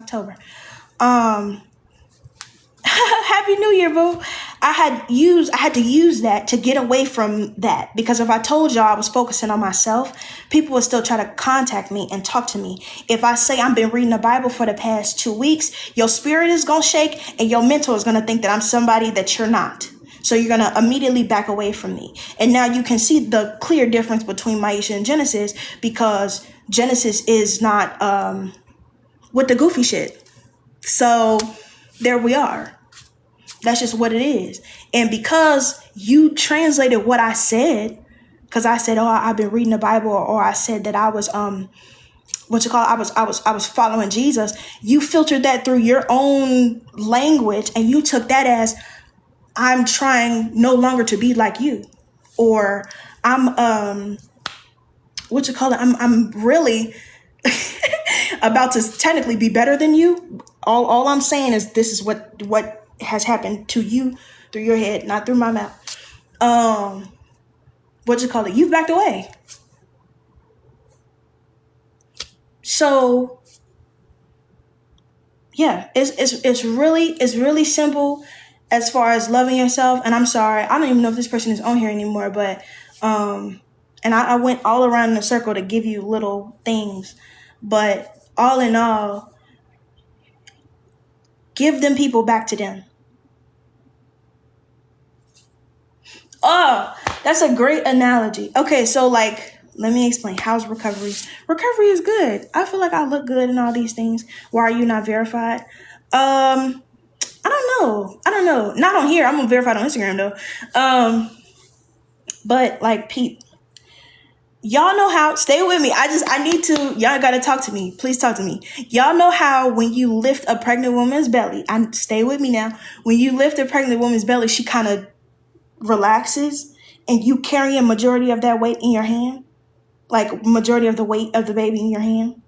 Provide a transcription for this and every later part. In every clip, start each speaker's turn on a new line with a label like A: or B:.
A: October. Happy New Year, boo. I had to use that to get away from that, because if I told y'all I was focusing on myself, people would still try to contact me and talk to me. If I say I've been reading the Bible for the past 2 weeks, your spirit is gonna shake and your mental is gonna think that I'm somebody that you're not. So you're gonna immediately back away from me. And now you can see the clear difference between Maisha and Genesis, because Genesis is not with the goofy shit. So there we are. That's just what it is. And because you translated what I said, because I said, "Oh, I've been reading the Bible," or I said that I was I was following Jesus. You filtered that through your own language, and you took that as, I'm trying no longer to be like you, or I'm I'm really about to technically be better than you. All I'm saying is this is what has happened to you through your head, not through my mouth. You've backed away. So yeah, it's really simple as far as loving yourself. And I'm sorry, I don't even know if this person is on here anymore, but and I went all around in a circle to give you little things, but all in all, give them people back to them. Oh, that's a great analogy. Okay, so like, let me explain. How's recovery? Recovery is good. I feel like I look good in all these things. Why are you not verified? I don't know. Not on here. I'm verified on Instagram though. But like, Pete, y'all know how, stay with me. Y'all gotta talk to me. Please talk to me. Y'all know how when you lift a pregnant woman's belly, stay with me now. When you lift a pregnant woman's belly, she kind of relaxes, and you carry a majority of that weight in your hand, like majority of the weight of the baby in your hand,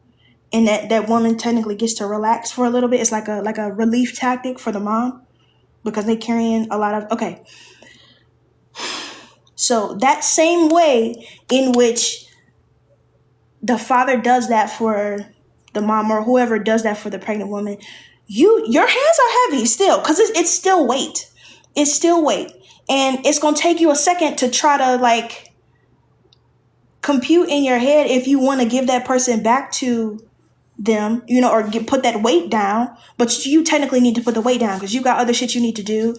A: and that woman technically gets to relax for a little bit. It's like a relief tactic for the mom, because they carrying a lot of, okay. So that same way in which the father does that for the mom, or whoever does that for the pregnant woman, your hands are heavy still, because it's still weight. It's still weight. And it's going to take you a second to try to like compute in your head if you want to give that person back to them, or put that weight down. But you technically need to put the weight down, because you got other shit you need to do.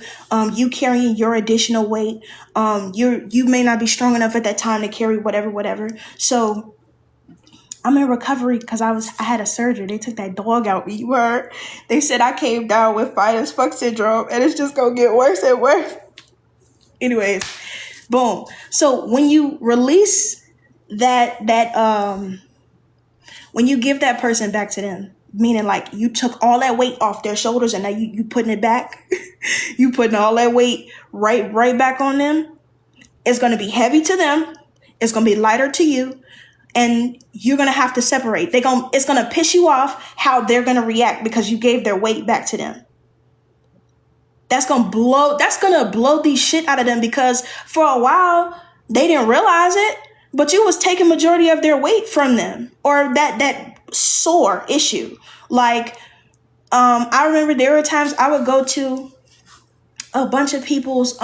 A: You carrying your additional weight. You may not be strong enough at that time to carry whatever. So I'm in recovery because I had a surgery. They took that dog out me. Word. They said I came down with fine as fuck syndrome, and it's just gonna get worse and worse. Anyways, boom. So when you release that when you give that person back to them, meaning like you took all that weight off their shoulders and now you putting it back, you putting all that weight right back on them. It's going to be heavy to them. It's going to be lighter to you. And you're going to have to separate. It's going to piss you off how they're going to react because you gave their weight back to them. That's going to blow the shit out of them, because for a while they didn't realize it, but you was taking majority of their weight from them, or that sore issue. Like, I remember there were times I would go to a bunch of people's,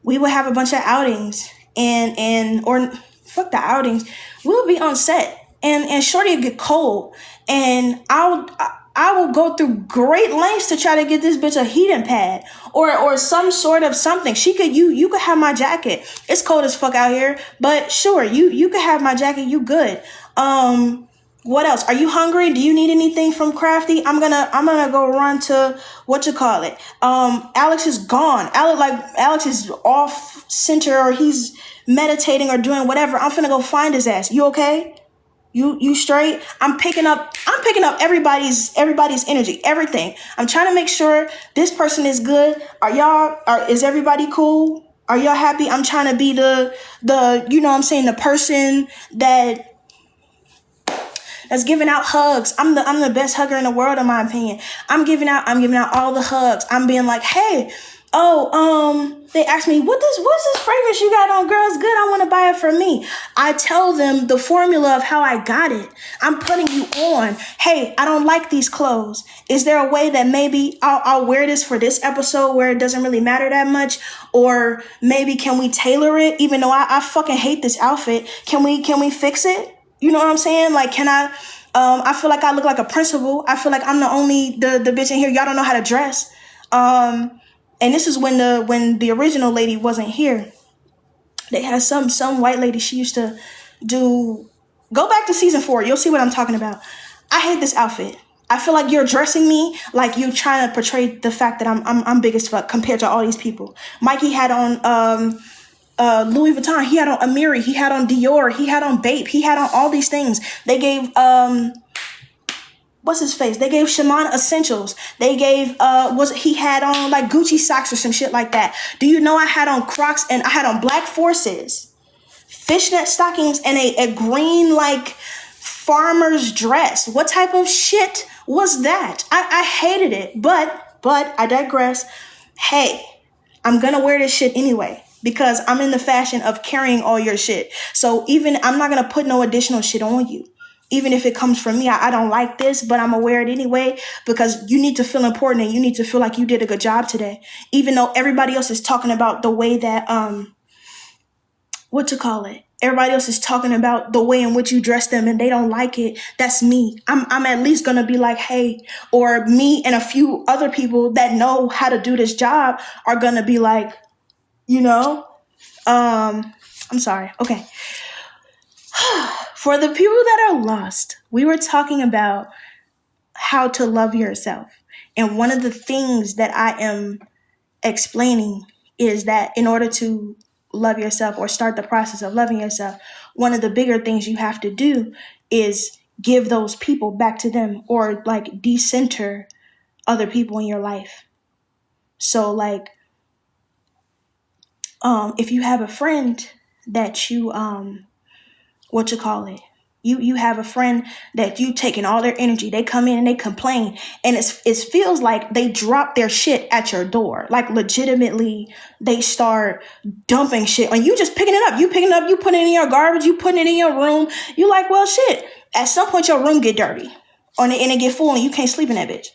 A: we would have a bunch of outings or fuck the outings. We'll be on set and shorty would get cold, and I will go through great lengths to try to get this bitch a heating pad or some sort of something. You could have my jacket. It's cold as fuck out here, but sure, you could have my jacket. You good. What else? Are you hungry? Do you need anything from Crafty? I'm gonna go run to Alex is gone. Alex is off center, or he's meditating or doing whatever. I'm finna go find his ass. You okay? You straight? I'm picking up everybody's energy, everything. I'm trying to make sure this person is good. Is everybody cool? Are y'all happy? I'm trying to be the the person that's giving out hugs. I'm the best hugger in the world, in my opinion. I'm giving out all the hugs. I'm being like, hey, They asked me, what's this fragrance you got on? Girl, it's good. I want to buy it for me. I tell them the formula of how I got it. I'm putting you on. Hey, I don't like these clothes. Is there a way that maybe I'll wear this for this episode where it doesn't really matter that much? Or maybe can we tailor it? Even though I fucking hate this outfit, can we fix it? You know what I'm saying? Like, can I? I feel like I look like a principal. I feel like I'm the only the bitch in here. Y'all don't know how to dress. And this is when the original lady wasn't here. They had some white lady. She used to do. Go back to season 4. You'll see what I'm talking about. I hate this outfit. I feel like you're dressing me like you trying to portray the fact that I'm big as fuck compared to all these people. Mikey had on Louis Vuitton. He had on Amiri. He had on Dior. He had on Bape. He had on all these things. They gave what's his face? They gave Shimon Essentials. They gave he had on like Gucci socks or some shit like that. Do you know I had on Crocs and I had on Black Forces, fishnet stockings, and a green like farmer's dress? What type of shit was that? I hated it, but I digress. Hey, I'm gonna wear this shit anyway because I'm in the fashion of carrying all your shit. So even I'm not gonna put no additional shit on you. Even if it comes from me, I don't like this, but I'm gonna wear it anyway because you need to feel important and you need to feel like you did a good job today. Even though everybody else is talking about the way that, everybody else is talking about the way in which you dress them and they don't like it. That's me. I'm at least gonna be like, hey, or me and a few other people that know how to do this job are gonna be like, I'm sorry. Okay. For the people that are lost, we were talking about how to love yourself. And one of the things that I am explaining is that in order to love yourself or start the process of loving yourself, one of the bigger things you have to do is give those people back to them or like decenter other people in your life. So like, if you have a friend that you, you have a friend that you taking all their energy. They come in and they complain, and it feels like they drop their shit at your door. Like legitimately, they start dumping shit, and you just picking it up. You picking it up. You putting it in your garbage. You putting it in your room. You like, well, shit. At some point, your room get dirty, and it get full, and you can't sleep in that bitch.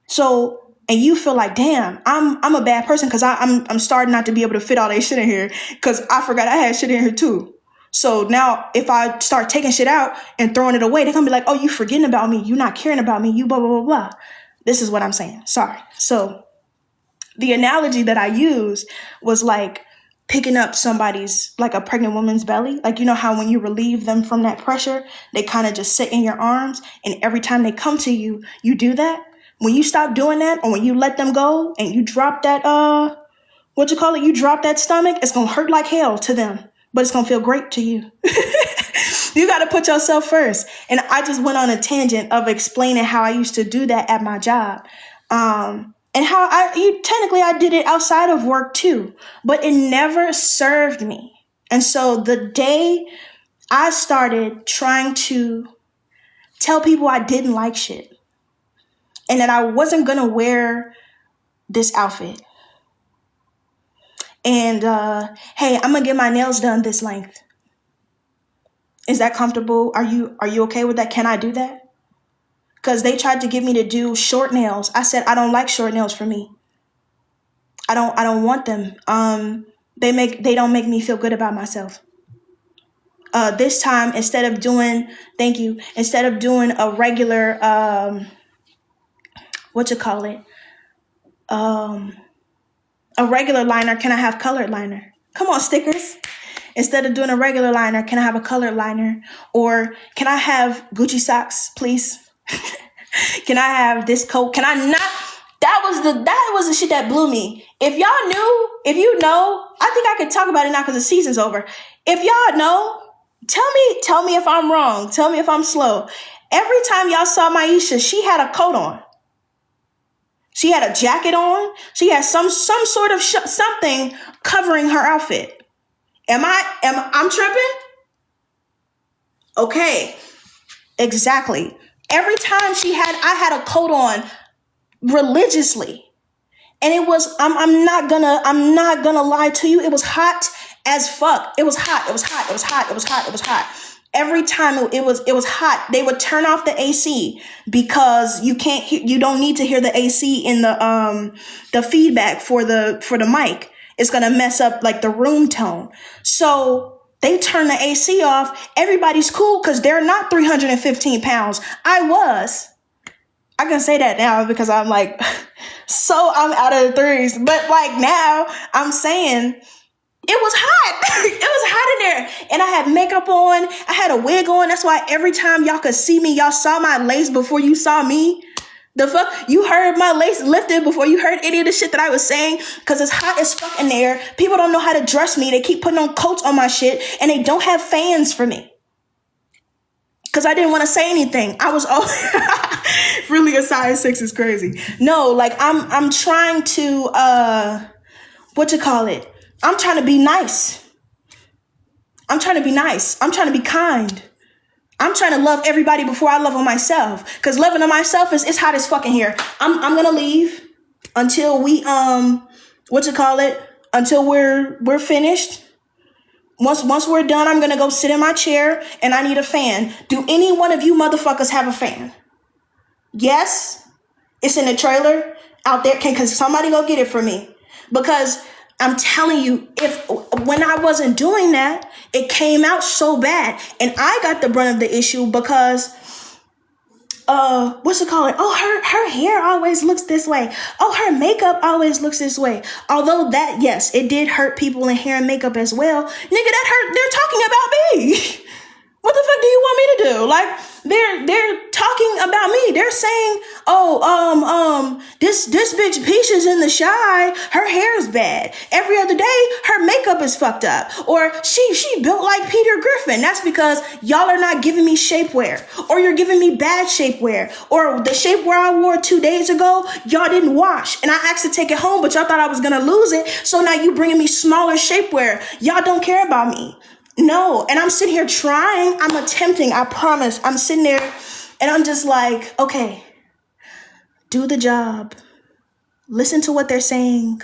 A: So, and you feel like, damn, I'm a bad person because I'm starting not to be able to fit all that shit in here because I forgot I had shit in here too. So now if I start taking shit out and throwing it away, they're going to be like, oh, you forgetting about me. You not caring about me. You blah, blah, blah, blah. This is what I'm saying. Sorry. So the analogy that I used was like picking up somebody's, like a pregnant woman's belly. Like, you know how when you relieve them from that pressure, they kind of just sit in your arms. And every time they come to you, you do that. When you stop doing that or when you let them go and you drop that, you drop that stomach, it's going to hurt like hell to them. But it's going to feel great to you. You got to put yourself first. And I just went on a tangent of explaining how I used to do that at my job. And how technically I did it outside of work too. But it never served me. And so the day I started trying to tell people I didn't like shit and that I wasn't going to wear this outfit. And, hey, I'm going to get my nails done this length. Is that comfortable? Are you okay with that? Can I do that? Because they tried to get me to do short nails. I said, I don't like short nails for me. I don't want them. They don't make me feel good about myself. This time, instead of doing a regular, a regular liner, can I have colored liner? Come on, stickers. Instead of doing a regular liner, can I have a colored liner? Or can I have Gucci socks, please? Can I have this coat? Can I not? That was the shit that blew me. If you know, I think I could talk about it now because the season's over. If y'all know, tell me if I'm wrong. Tell me if I'm slow. Every time y'all saw Maisha, she had a coat on. She had a jacket on. She had some sort of something covering her outfit. I'm tripping? Okay. Exactly. Every time I had a coat on religiously. And it was, I'm not gonna lie to you. It was hot as fuck. It was hot. It was hot. It was hot. It was hot. It was hot. Every time it was hot. They would turn off the AC because you don't need to hear the AC in the feedback for the mic. It's gonna mess up like the room tone. So they turn the AC off. Everybody's cool because they're not 315 pounds. I can say that now because I'm like, so I'm out of the threes. But like now I'm saying it was hot. It was hot in there. And I had makeup on. I had a wig on. That's why every time y'all could see me, y'all saw my lace before you saw me. The fuck? You heard my lace lifted before you heard any of the shit that I was saying because it's hot as fuck in there. People don't know how to dress me. They keep putting on coats on my shit and they don't have fans for me. Because I didn't want to say anything. I was really a size 6 is crazy. No, like I'm trying to I'm trying to be nice. I'm trying to be nice. I'm trying to be kind. I'm trying to love everybody before I love on myself. Because loving on myself it's hot as fucking here. I'm gonna leave until we until we're finished. Once we're done, I'm gonna go sit in my chair and I need a fan. Do any one of you motherfuckers have a fan? Yes? It's in the trailer out there. Can somebody go get it for me? Because I'm telling you, when I wasn't doing that, it came out so bad. And I got the brunt of the issue because oh, her hair always looks this way. Oh, her makeup always looks this way. Although that, yes, it did hurt people in hair and makeup as well. Nigga, that hurt. They're talking about me. What the fuck do you want me to do? Like, they're talking about me. They're saying, this bitch Peaches in the shy, her hair's bad. Every other day, her makeup is fucked up. Or she built like Peter Griffin. That's because y'all are not giving me shapewear. Or you're giving me bad shapewear. Or the shapewear I wore 2 days ago, y'all didn't wash. And I asked to take it home, but y'all thought I was gonna lose it. So now you bringing me smaller shapewear. Y'all don't care about me. No, and I'm sitting here trying. I'm attempting, I promise. I'm sitting there and I'm just like, okay, do the job. Listen to what they're saying.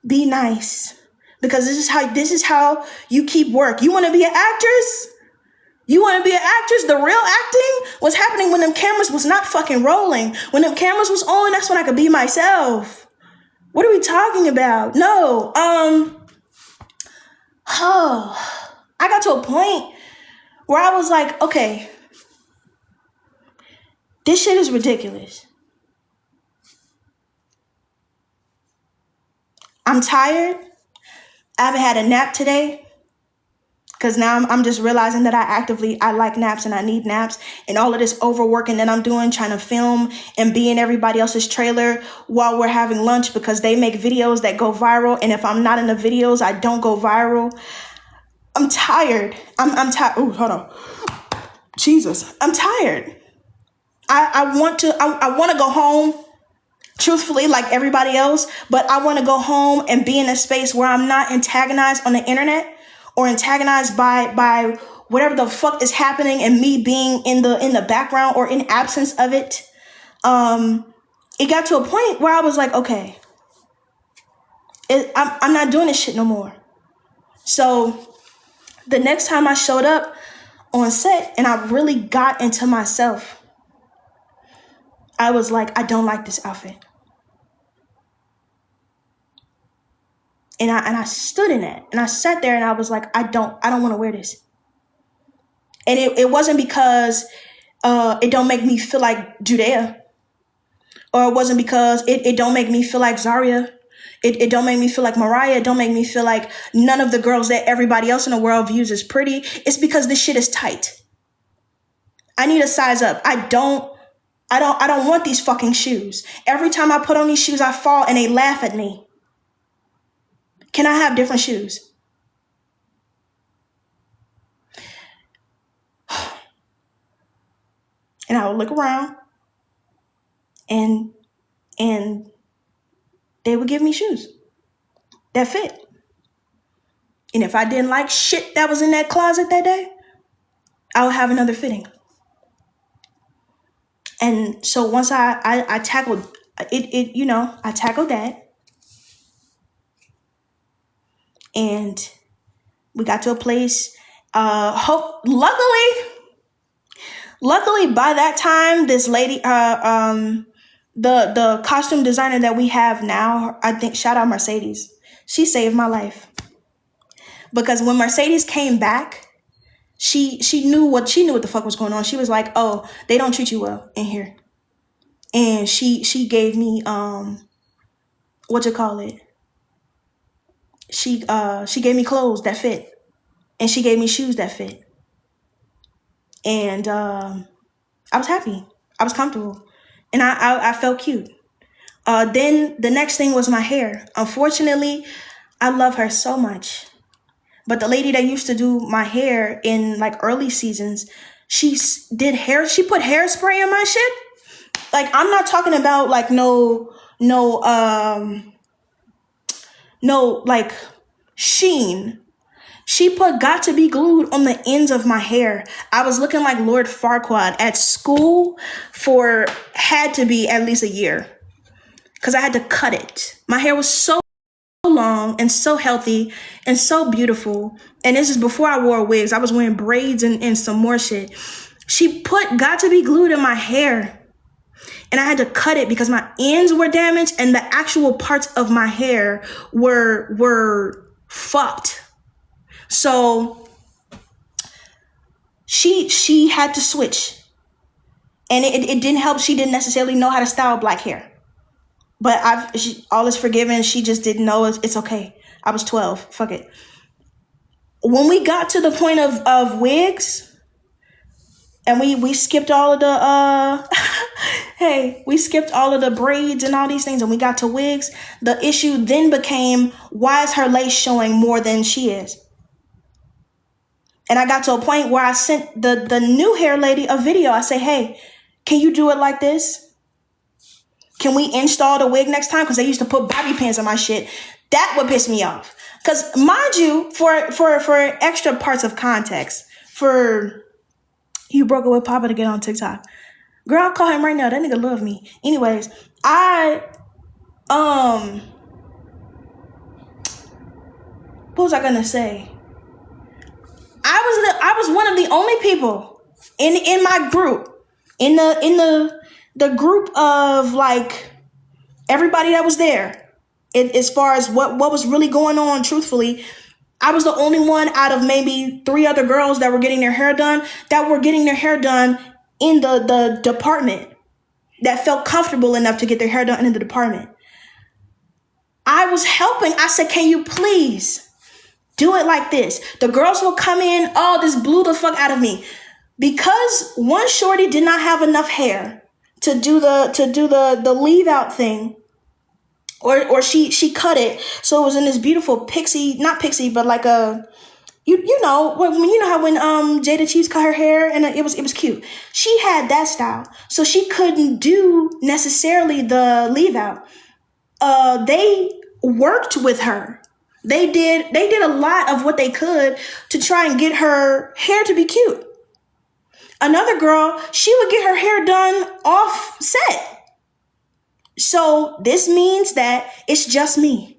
A: Be nice. Because this is how you keep work. You want to be an actress? You want to be an actress? The real acting was happening when them cameras was not fucking rolling. When them cameras was on, that's when I could be myself. What are we talking about? No, I got to a point where I was like, okay, this shit is ridiculous. I'm tired. I haven't had a nap today because now I'm just realizing that I like naps and I need naps, and all of this overworking that I'm doing, trying to film and be in everybody else's trailer while we're having lunch because they make videos that go viral. And if I'm not in the videos, I don't go viral. I'm tired. I'm tired. Ooh, hold on. Jesus, I'm tired. I want to go home, truthfully, like everybody else, but I want to go home and be in a space where I'm not antagonized on the internet or antagonized by whatever the fuck is happening and me being in the background or in absence of it. It got to a point where I was like, okay, I'm not doing this shit no more. So the next time I showed up on set and I really got into myself, I was like, I don't like this outfit. And I stood in it and I sat there and I was like, I don't want to wear this. And it wasn't because it don't make me feel like Judea, or it wasn't because it don't make me feel like Zaria. It don't make me feel like Mariah. It don't make me feel like none of the girls that everybody else in the world views as pretty. It's because this shit is tight. I need a size up. I don't want these fucking shoes. Every time I put on these shoes, I fall and they laugh at me. Can I have different shoes? And I would look around and they would give me shoes that fit. And if I didn't like shit that was in that closet that day, I would have another fitting. And so once I tackled I tackled that, and we got to a place. Luckily, by that time, this lady, the costume designer that we have now, I think, shout out Mercedes. She saved my life, because when Mercedes came back, she knew what the fuck was going on. She was like, "Oh, they don't treat you well in here," and she gave me what you call it. She gave me clothes that fit, and she gave me shoes that fit, and I was happy. I was comfortable, and I felt cute. Then the next thing was my hair. Unfortunately, I love her so much, but the lady that used to do my hair in like early seasons, did hair. She put hairspray in my shit. Like, I'm not talking about like no like sheen. She put got to be glued on the ends of my hair. I was looking like Lord Farquaad at school for had to be at least a year, because I had to cut it. My hair was so long and so healthy and so beautiful. And this is before I wore wigs. I was wearing braids and some more shit. She put got to be glued in my hair, and I had to cut it because my ends were damaged and the actual parts of my hair were fucked. So she had to switch, and it didn't help. She didn't necessarily know how to style black hair, but all is forgiven. She just didn't know. It's okay. I was 12. Fuck it. When we got to the point of wigs, and we skipped all of the we skipped all of the braids and all these things, and we got to wigs. The issue then became, why is her lace showing more than she is? And I got to a point where I sent the new hair lady a video. I say, hey, can you do it like this? Can we install the wig next time? Because they used to put bobby pins on my shit. That would piss me off. Because mind you, for extra parts of context, for you broke it with Papa to get on TikTok. Girl, I'll call him right now. That nigga love me. Anyways, what was I gonna say? I was one of the only people in my group, in the group of like everybody that was there, as far as what was really going on. Truthfully, I was the only one out of maybe 3 other girls that were getting their hair done in the department, that felt comfortable enough to get their hair done in the department. I was helping. I said, can you please do it like this? The girls will come in. Oh, this blew the fuck out of me, because one shorty did not have enough hair to do the leave out thing, or she cut it so it was in this beautiful not pixie, but like a you know when Jada Cheese cut her hair, and it was cute. She had that style, so she couldn't do necessarily the leave out. They worked with her. They did a lot of what they could to try and get her hair to be cute. Another girl, she would get her hair done off set. So this means that it's just me.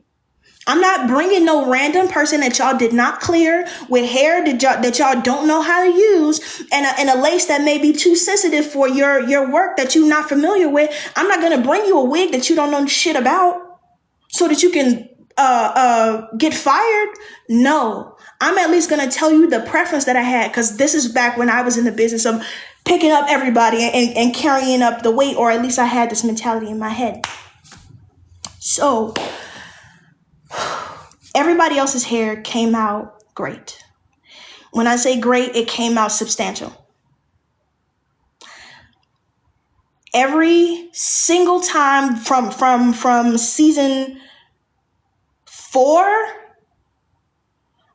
A: I'm not bringing no random person that y'all did not clear with hair that y'all don't know how to use, and a lace that may be too sensitive for your work that you're not familiar with. I'm not going to bring you a wig that you don't know shit about so that you can get fired. No, I'm at least going to tell you the preference that I had, because this is back when I was in the business of picking up everybody and carrying up the weight, or at least I had this mentality in my head. So everybody else's hair came out great. When I say great, it came out substantial. Every single time from season 4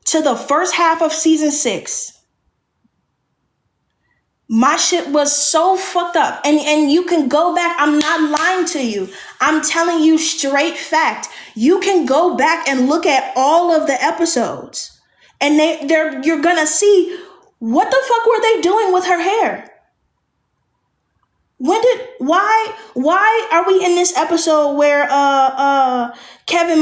A: to the first half of season 6, my shit was so fucked up. And you can go back. I'm not lying to you. I'm telling you straight fact. You can go back and look at all of the episodes, and you're gonna see what the fuck were they doing with her hair. Why are we in this episode where Kevin,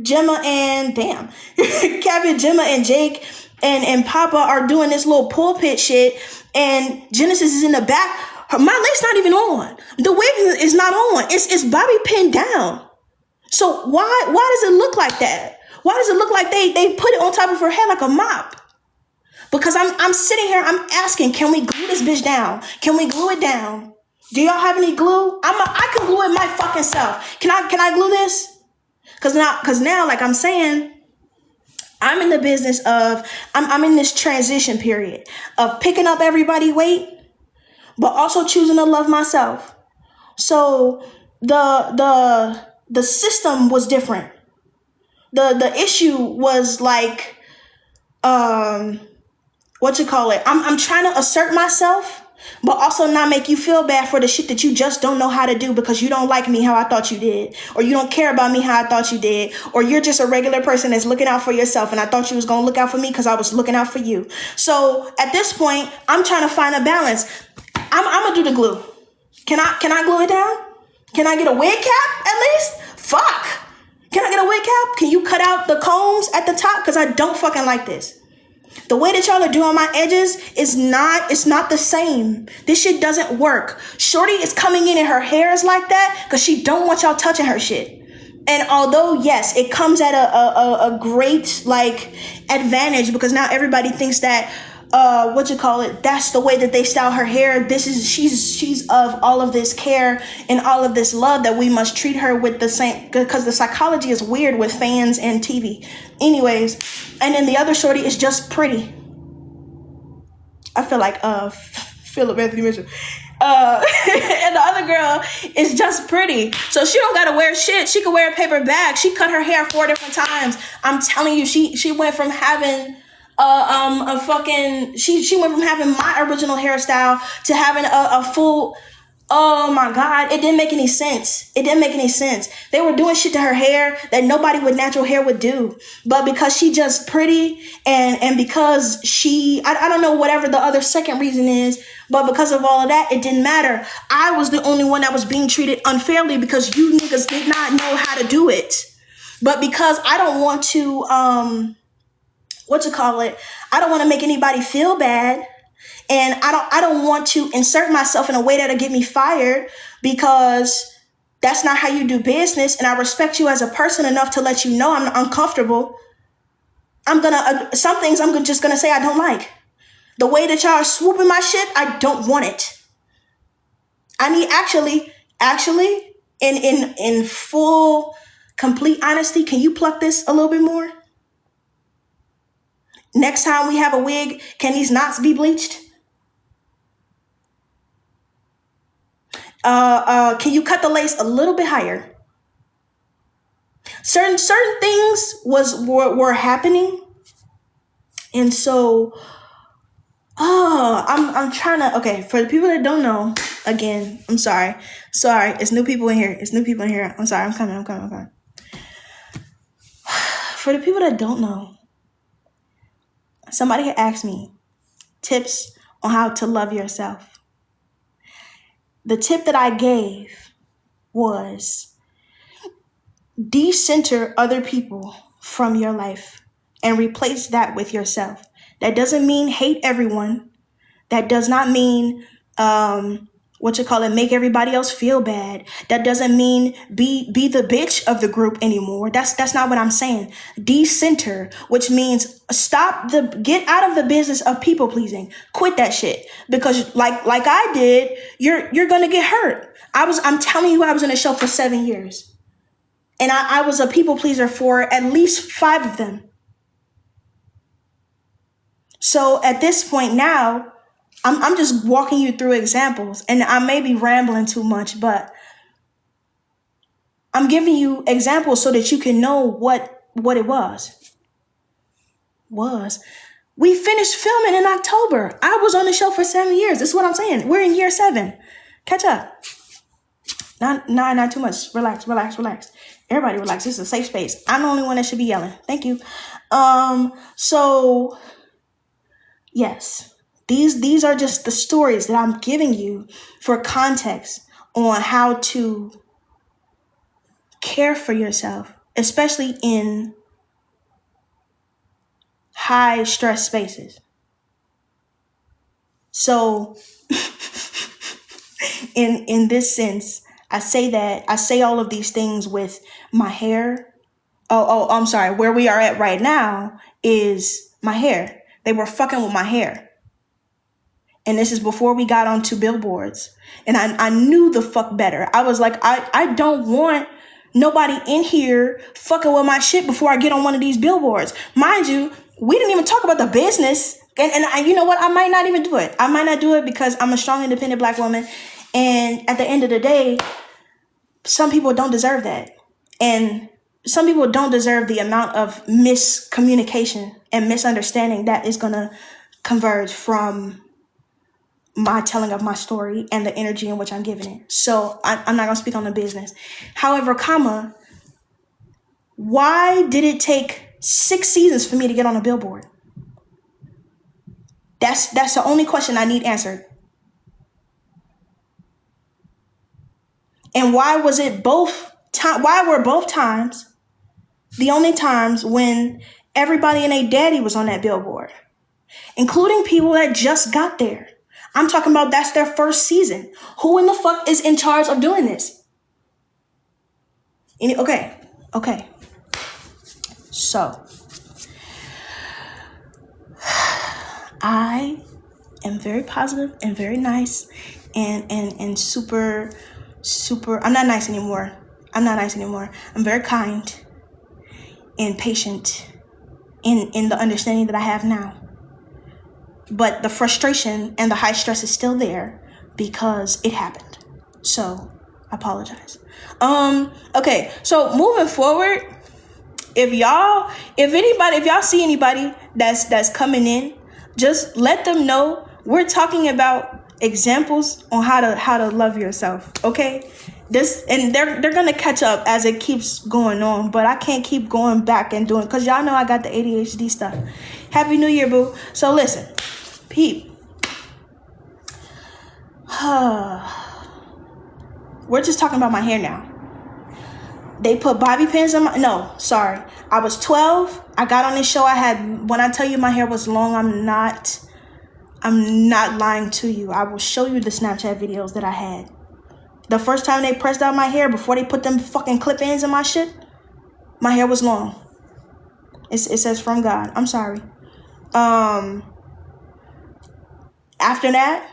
A: Gemma, and Kevin, Gemma, and Jake and Papa are doing this little pulpit shit, and Genesis is in the back. My lace not even on. The wig is not on. It's Bobby pinned down. So why does it look like that? Why does it look like they put it on top of her head like a mop? Because I'm sitting here, I'm asking, can we glue this bitch down? Can we glue it down? Do y'all have any glue? I can glue it my fucking self. Can I glue this? Cause now, like I'm saying, I'm in the business of I'm in this transition period of picking up everybody's weight, but also choosing to love myself. So the system was different. The issue was like I'm trying to assert myself, but also not make you feel bad for the shit that you just don't know how to do because you don't like me how I thought you did, or you don't care about me how I thought you did, or you're just a regular person that's looking out for yourself and I thought you was going to look out for me because I was looking out for you. So at this point, I'm trying to find a balance. I'm going to do the glue. Can I glue it down? Can I get a wig cap at least? Fuck. Can I get a wig cap? Can you cut out the combs at the top? Because I don't fucking like this. The way that y'all are doing my edges it's not the same. This shit doesn't work. Shorty is coming in and her hair is like that because she don't want y'all touching her shit. And although, yes, it comes at a great, like, advantage because now everybody thinks that, that's the way that they style her hair. She's of all of this care and all of this love that we must treat her with the same, because the psychology is weird with fans and TV. Anyways, and then the other shorty is just pretty. I feel like Philip Anthony Mitchell. And the other girl is just pretty. So she don't gotta wear shit. She could wear a paper bag. She cut her hair 4 different times. I'm telling you, she went from having she went from having my original hairstyle to having a full, oh my God, it didn't make any sense. It didn't make any sense. They were doing shit to her hair that nobody with natural hair would do. But because she just pretty and because I don't know whatever the other second reason is, but because of all of that, it didn't matter. I was the only one that was being treated unfairly because you niggas did not know how to do it. But because I don't want to, I don't want to make anybody feel bad. And I don't want to insert myself in a way that'll get me fired because that's not how you do business. And I respect you as a person enough to let you know I'm uncomfortable. Some things I'm just going to say I don't like. The way that y'all are swooping my shit, I don't want it. I need actually, in full, complete honesty, can you pluck this a little bit more? Next time we have a wig, can these knots be bleached? Can you cut the lace a little bit higher? Certain things were happening, and so I'm trying to. Okay, for the people that don't know, again, I'm sorry. It's new people in here. I'm sorry. I'm coming. For the people that don't know, somebody had asked me tips on how to love yourself. The tip that I gave was decenter other people from your life and replace that with yourself. That doesn't mean hate everyone. That does not mean make everybody else feel bad. That doesn't mean be the bitch of the group anymore. That's not what I'm saying. Decenter, which means get out of the business of people pleasing. Quit that shit. Because like I did, you're gonna get hurt. I'm telling you, I was in a show for 7 years. And I was a people pleaser for at least 5 of them. So at this point now, I'm just walking you through examples, and I may be rambling too much, but I'm giving you examples so that you can know what it was. We finished filming in October. I was on the show for 7 years. This is what I'm saying. We're in year 7. Catch up. Not too much. Relax. Everybody relax. This is a safe space. I'm the only one that should be yelling. Thank you. So yes. These are just the stories that I'm giving you for context on how to care for yourself, especially in high stress spaces. So in this sense, I say all of these things with my hair. I'm sorry. Where we are at right now is my hair. They were fucking with my hair. And this is before we got onto billboards. And I knew the fuck better. I was like, I don't want nobody in here fucking with my shit before I get on one of these billboards. Mind you, we didn't even talk about the business. And you know what? I might not even do it. I might not do it because I'm a strong, independent Black woman. And at the end of the day, some people don't deserve that. And some people don't deserve the amount of miscommunication and misunderstanding that is going to converge from my telling of my story and the energy in which I'm giving it. So I'm not going to speak on the business. However, why did it take 6 seasons for me to get on a billboard? That's the only question I need answered. And why were both times the only times when everybody and their daddy was on that billboard, including people that just got there? I'm talking about that's their first season. Who in the fuck is in charge of doing this? Okay. So, I am very positive and very nice and super, I'm not nice anymore. I'm very kind and patient in the understanding that I have now. But the frustration and the high stress is still there because it happened. So I apologize. Okay, so moving forward, if y'all see anybody that's coming in, just let them know we're talking about examples on how to love yourself. Okay? They're gonna catch up as it keeps going on, but I can't keep going back and doing, because y'all know I got the ADHD stuff. Happy New Year, boo. So listen, peep. We're just talking about my hair now. They put bobby pins in I was 12. I got on this show. When I tell you my hair was long, I'm not lying to you. I will show you the Snapchat videos that I had. The first time they pressed out my hair, before they put them fucking clip-ins in my shit, my hair was long. It says from God. I'm sorry. After that,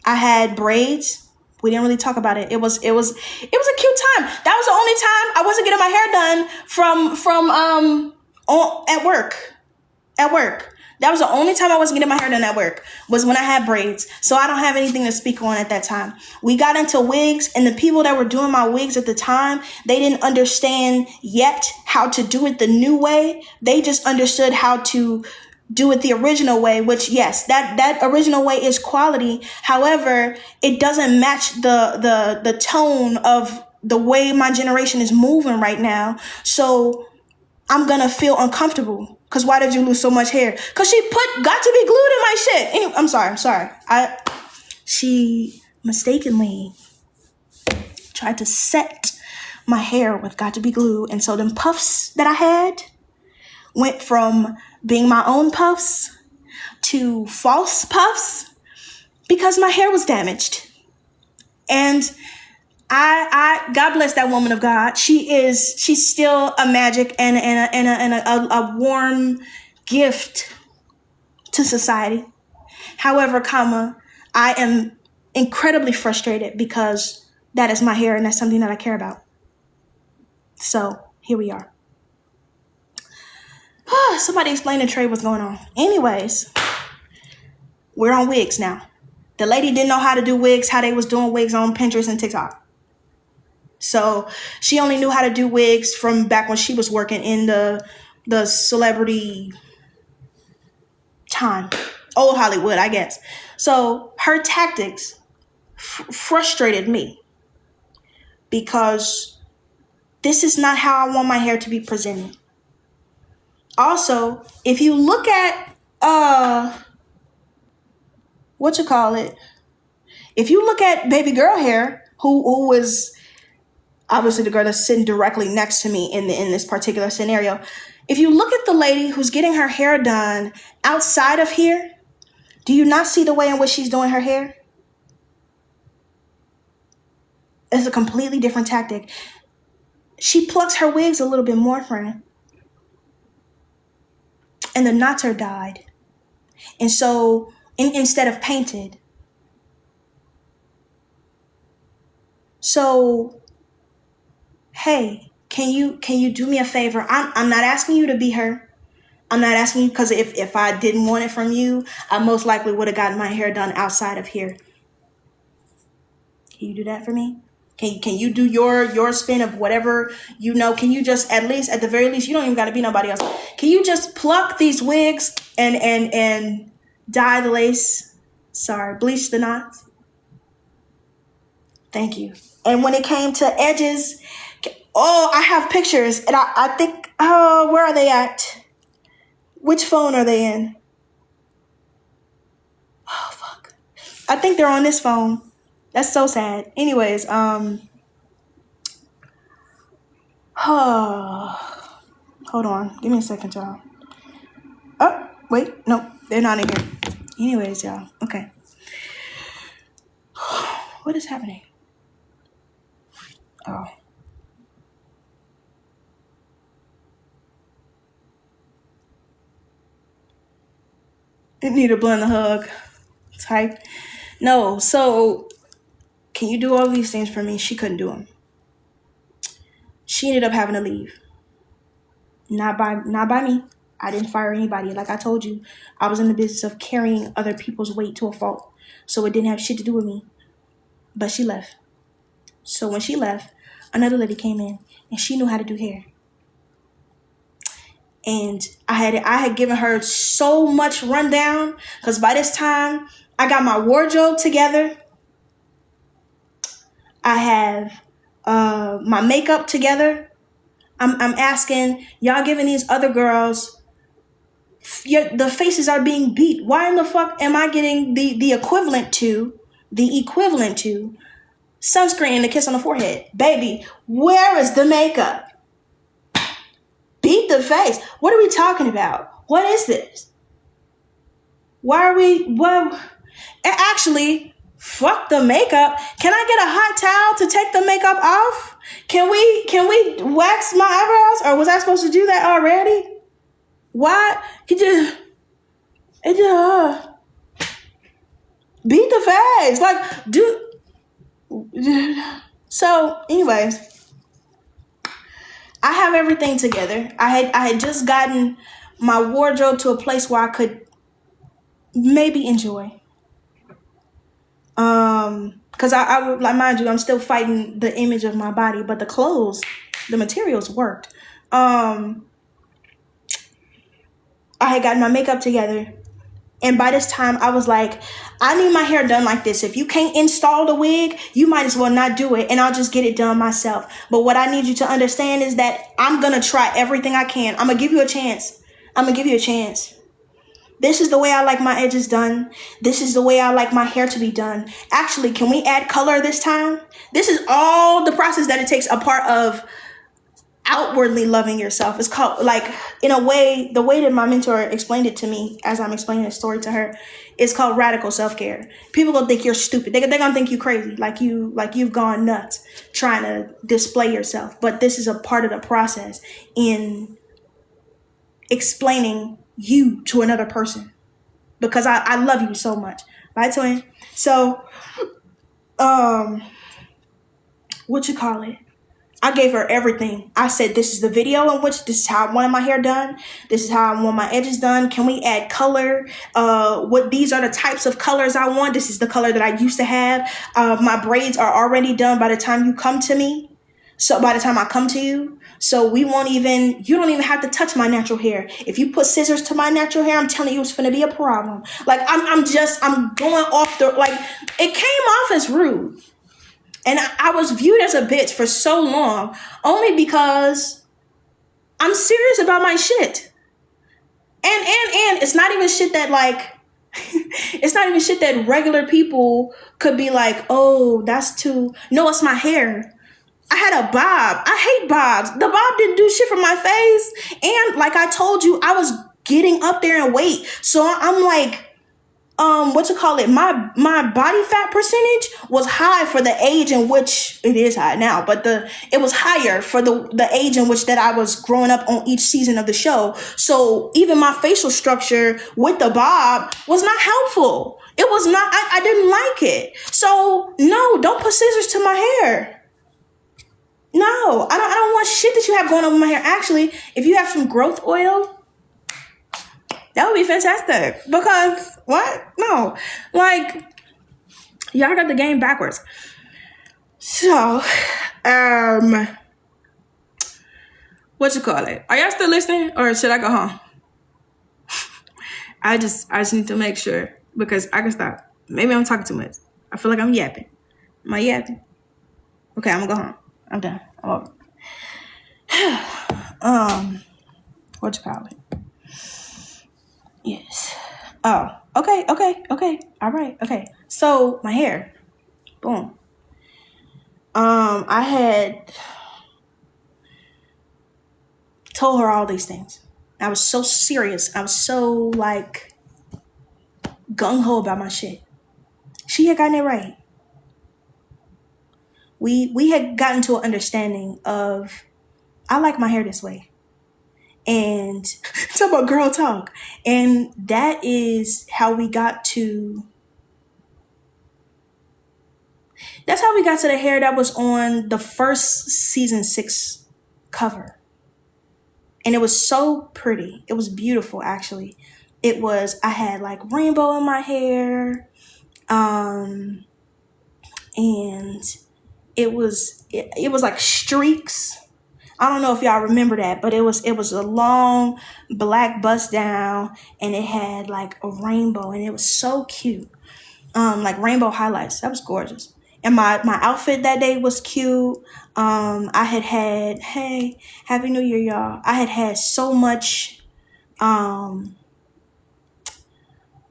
A: I had braids. We didn't really talk about it. It was a cute time. That was the only time I wasn't getting my hair done from at work. That was the only time I wasn't getting my hair done at work, was when I had braids. So I don't have anything to speak on at that time. We got into wigs, and the people that were doing my wigs at the time, they didn't understand yet how to do it the new way. They just understood how to do it the original way, which, yes, that original way is quality. However, it doesn't match the tone of the way my generation is moving right now. So I'm gonna feel uncomfortable. Because why did you lose so much hair? Because she got to be glued in my shit. Anyway, I'm sorry. She mistakenly tried to set my hair with got to be glue. And so them puffs that I had went from being my own puffs to false puffs because my hair was damaged. And I God bless that woman of God. She's still a magic and a warm gift to society. However, I am incredibly frustrated because that is my hair and that's something that I care about. So here we are. Somebody explain to Trey what's going on. Anyways, we're on wigs now. The lady didn't know how to do wigs, how they was doing wigs on Pinterest and TikTok. So she only knew how to do wigs from back when she was working in the celebrity time. Old Hollywood, I guess. So her tactics frustrated me because this is not how I want my hair to be presented. Also, if you look at what you call it? If you look at baby girl hair, who was obviously the girl that's sitting directly next to me in this particular scenario, if you look at the lady who's getting her hair done outside of here, do you not see the way in which she's doing her hair? It's a completely different tactic. She plucks her wigs a little bit more, friend. And the knots are dyed. And so, instead of painted. So, hey, can you do me a favor? I'm not asking you to be her. I'm not asking you, because if I didn't want it from you, I most likely would have gotten my hair done outside of here. Can you do that for me? Can you do your spin of whatever you know? Can you just, at the very least, you don't even got to be nobody else. Can you just pluck these wigs and dye the lace? Sorry, bleach the knots. Thank you. And when it came to edges, I have pictures, and I think, where are they at? Which phone are they in? Oh, fuck. I think they're on this phone. That's so sad. Anyways, hold on. Give me a second, y'all. Oh, wait. No, they're not in here. Anyways, y'all. Okay. What is happening? Oh. It need a blend the hug type. No, so can you do all these things for me? She couldn't do them. She ended up having to leave. Not by me. I didn't fire anybody. Like I told you, I was in the business of carrying other people's weight to a fault. So it didn't have shit to do with me. But she left. So when she left, another lady came in and she knew how to do hair. And I had given her so much rundown, because by this time I got my wardrobe together. I have my makeup together. I'm asking y'all, giving these other girls, the faces are being beat. Why in the fuck am I getting the equivalent to sunscreen and a kiss on the forehead? Baby, where is the makeup? Beat the face. What are we talking about? What is this? Why are we, actually, fuck the makeup. Can I get a hot towel to take the makeup off? Can we wax my eyebrows? Or was I supposed to do that already? Why? Beat the face. So, anyways, I have everything together. I had just gotten my wardrobe to a place where I could maybe enjoy. Because I would, like, mind you, I'm still fighting the image of my body, but the clothes, the materials worked. I had gotten my makeup together. And by this time, I was like, I need my hair done like this. If you can't install the wig, you might as well not do it, and I'll just get it done myself. But what I need you to understand is that I'm going to try everything I can. I'm going to give you a chance. This is the way I like my edges done. This is the way I like my hair to be done. Actually, can we add color this time? This is all the process that it takes, a part of outwardly loving yourself. It's called, like, in a way, the way that my mentor explained it to me as I'm explaining the story to her, is called radical self-care. People gonna think you're stupid. They're gonna think you crazy, like you've gone nuts trying to display yourself. But this is a part of the process in explaining you to another person, because I love you so much. Right, twin? So, what you call it? I gave her everything. I said, this is the video in which this is how I wanted my hair done. This is how I want my edges done. Can we add color? These are the types of colors I want. This is the color that I used to have. My braids are already done by the time you come to me. So by the time I come to you, so you don't even have to touch my natural hair. If you put scissors to my natural hair, I'm telling you, it's gonna be a problem. Like, I'm going off it came off as rude. And I was viewed as a bitch for so long, only because I'm serious about my shit. And it's not even shit that, like, It's not even shit that regular people could be like, oh, that's too. No, it's my hair. I had a bob. I hate bobs. The bob didn't do shit for my face. And like I told you, I was getting up there in weight. So I'm like, what you call it? My body fat percentage was high for the age in which it is high now, but it was higher for the age in which that I was growing up on each season of the show. So even my facial structure with the bob was not helpful. It was not. I didn't like it. So no, don't put scissors to my hair. No, I don't want shit that you have going on with my hair. Actually, if you have some growth oil, that would be fantastic. Because what? No, like y'all got the game backwards. So, what you call it? Are y'all still listening, or should I go home? I just need to make sure because I can stop. Maybe I'm talking too much. I feel like I'm yapping. Am I yapping? Okay, I'm gonna go home. I'm done. I'm over. What you call it? Yes. Oh, okay. All right. Okay. So my hair, boom. I had told her all these things. I was so serious. I was so like gung ho about my shit. She had gotten it right. We had gotten to an understanding of I like my hair this way. And talk about girl talk. And that is how we got to that's how we got to the hair that was on the first season 6 cover. And it was so pretty. It was beautiful, actually. I had like rainbow in my hair. And it was like streaks. I don't know if y'all remember that, but it was a long black bust down and it had like a rainbow and it was so cute. Like rainbow highlights. That was gorgeous. And my outfit that day was cute. I had hey, Happy New Year, y'all. I had so much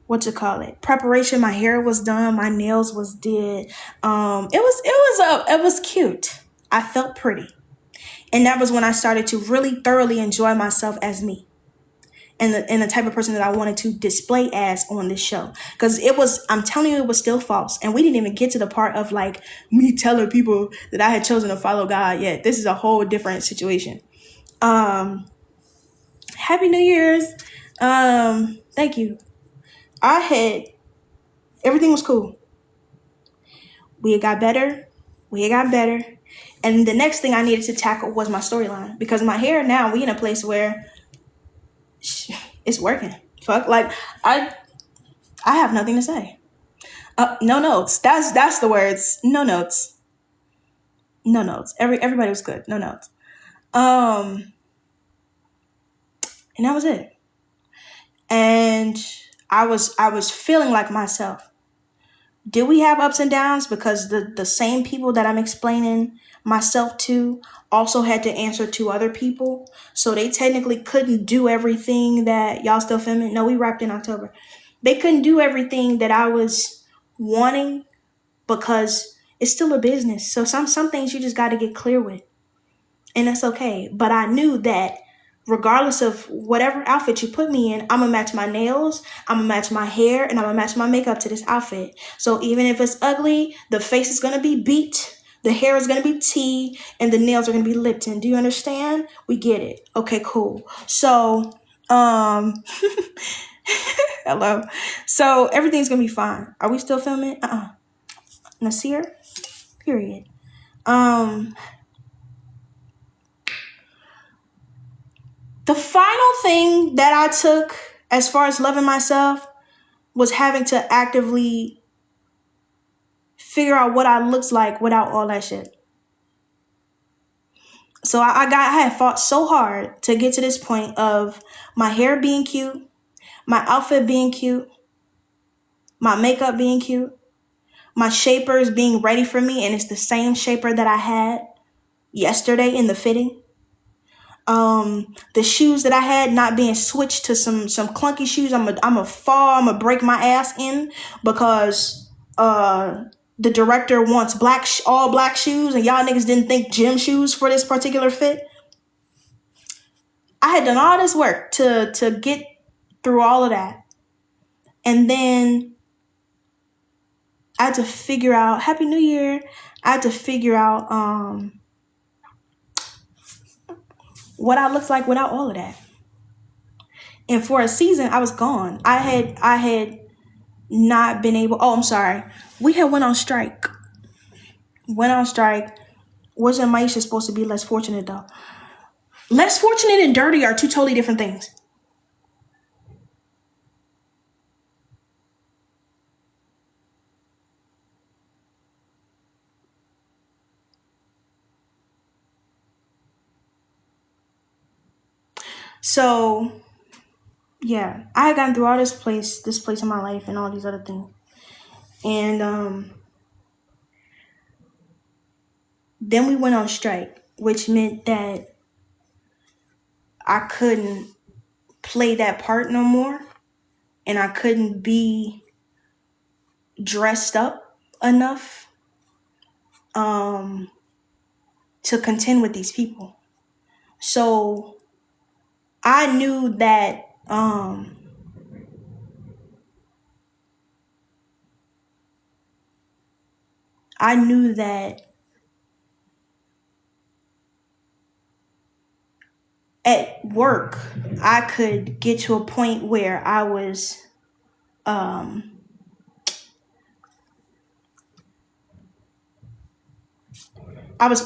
A: what you call it? Preparation. My hair was done, my nails was did. It was cute. I felt pretty. And that was when I started to really thoroughly enjoy myself as me. And the type of person that I wanted to display as on this show. Because I'm telling you, it was still false. And we didn't even get to the part of like me telling people that I had chosen to follow God yet. This is a whole different situation. Happy New Year's. Thank you. Everything was cool. We had got better. And the next thing I needed to tackle was my storyline. Because my hair now, we in a place where it's working. Fuck, like I have nothing to say. No notes. That's the words. No notes. Everybody was good. No notes. And that was it. And I was feeling like myself. Did we have ups and downs? Because the same people that I'm explaining myself to also had to answer to other people. So they technically couldn't do everything that y'all still filming. No, we wrapped in October. They couldn't do everything that I was wanting because it's still a business. So some things you just got to get clear with. And that's okay. But I knew that regardless of whatever outfit you put me in, I'm going to match my nails, I'm going to match my hair, and I'm going to match my makeup to this outfit. So even if it's ugly, the face is going to be beat, the hair is going to be tea, and the nails are going to be Lipton. Do you understand? We get it. Okay, cool. So, hello. So everything's going to be fine. Are we still filming? Nasir? Period. The final thing that I took as far as loving myself was having to actively figure out what I looked like without all that shit. So I had fought so hard to get to this point of my hair being cute, my outfit being cute, my makeup being cute, my shapers being ready for me, and it's the same shaper that I had yesterday in the fitting. The shoes that I had not being switched to some clunky shoes. I'm a fall. I'm gonna break my ass in because the director wants all black shoes, and y'all niggas didn't think gym shoes for this particular fit. I had done all this work to get through all of that, and then I had to figure out Happy New Year. I had to figure out what I looked like without all of that. And for a season, I was gone. I had not been able. Oh, I'm sorry. We had went on strike. Wasn't Maisha supposed to be less fortunate though? Less fortunate and dirty are two totally different things. So, yeah, I had gotten through all this place in my life and all these other things. And then we went on strike, which meant that I couldn't play that part no more. And I couldn't be dressed up enough to contend with these people. So I knew that at work I could get to a point where I was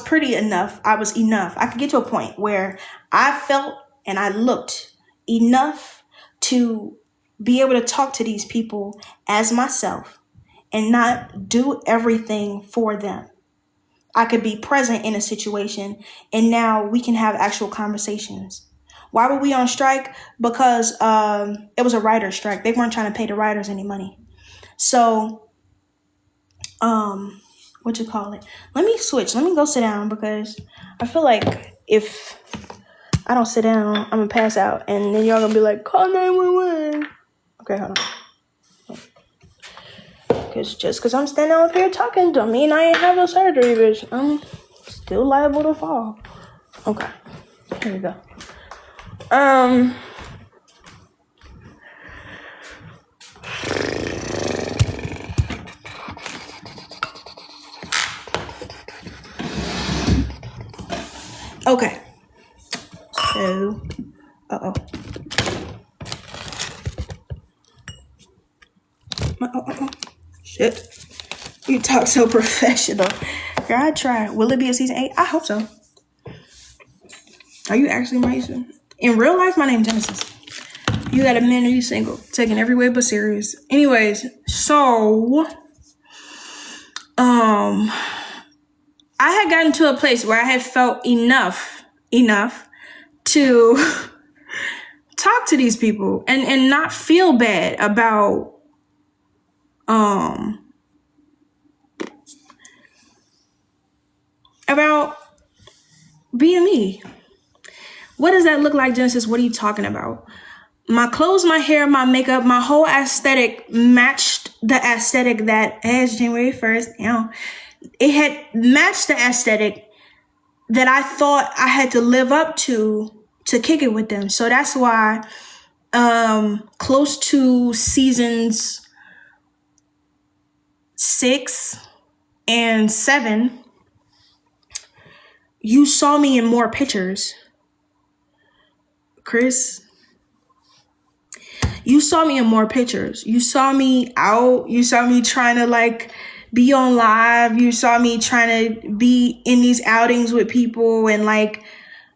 A: pretty enough. I was enough. I could get to a point where I felt and I looked enough to be able to talk to these people as myself and not do everything for them. I could be present in a situation and now we can have actual conversations. Why were we on strike? Because it was a writer's strike. They weren't trying to pay the writers any money. So, what you call it? Let me switch. Let me go sit down because I feel like if I don't sit down, I'm gonna pass out, and then y'all gonna be like, call 911. Okay, hold on. Cause just because I'm standing up here talking don't mean I ain't having surgery, bitch. I'm still liable to fall. Okay, here we go. Okay. So, shit. You talk so professional. Girl, I try. Will it be a season 8? I hope so. Are you actually Mason? In real life, my name's Genesis. You got a man or you single. Taking every way but serious. Anyways, so I had gotten to a place where I had felt enough to talk to these people and not feel bad about being me. What does that look like, Genesis? What are you talking about? My clothes, my hair, my makeup, my whole aesthetic matched the aesthetic that as January 1st, it had matched the aesthetic that I thought I had to live up to kick it with them. So that's why close to seasons 6 and 7, you saw me in more pictures. Chris, you saw me in more pictures. You saw me out. You saw me trying to be on live. You saw me trying to be in these outings with people and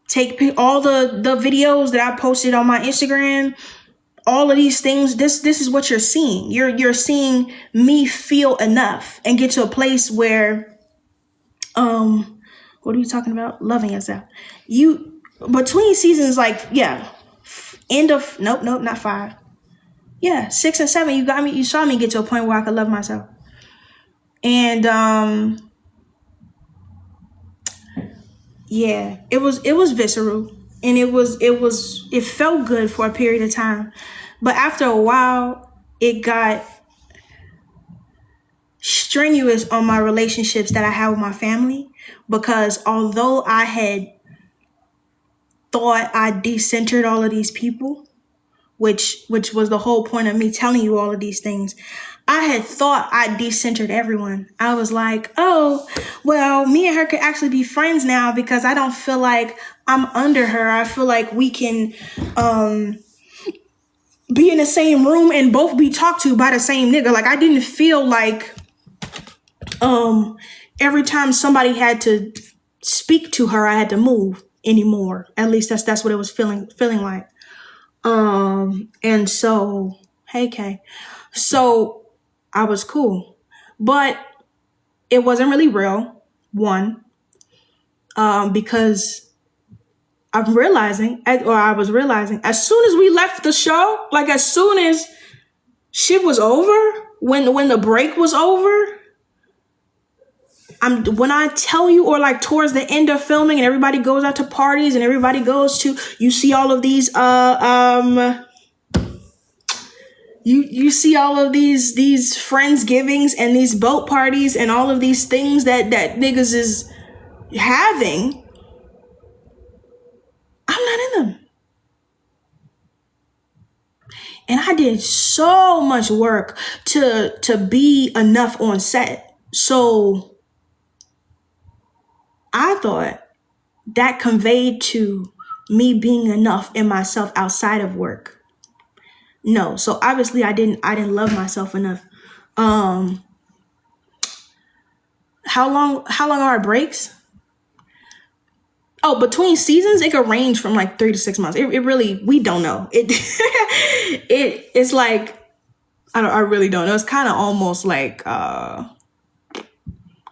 A: take all the videos that I posted on my Instagram. All of these things, this is what you're seeing. You're seeing me feel enough and get to a place where, what are you talking about? Loving yourself. You, between seasons, not 5. Yeah, 6 and 7, you saw me get to a point where I could love myself. And, yeah, it was visceral. and it felt good for a period of time, but after a while it got strenuous on my relationships that I had with my family, because although I had thought I decentered all of these people, which was the whole point of me telling you all of these things. I had thought I decentered everyone. I was like, oh, well, me and her could actually be friends now because I don't feel like I'm under her. I feel like we can be in the same room and both be talked to by the same nigga. Like, I didn't feel like every time somebody had to speak to her, I had to move anymore. At least that's what it was feeling like. And so, hey Kay. So I was cool. But it wasn't really real, one. Because I was realizing, as soon as we left the show, like as soon as shit was over, when the break was over, when I tell you, or like towards the end of filming and everybody goes out to parties and everybody goes to, you see all of these you see all of these friendsgivings and these boat parties and all of these things that niggas is having. I'm not in them. And I did so much work to be enough on set. So I thought that conveyed to me being enough in myself outside of work. No, so obviously I didn't love myself enough. How long are our breaks? Oh, between seasons, it could range from like 3 to 6 months. It really, we don't know. It's like, I really don't know. It's kind of almost like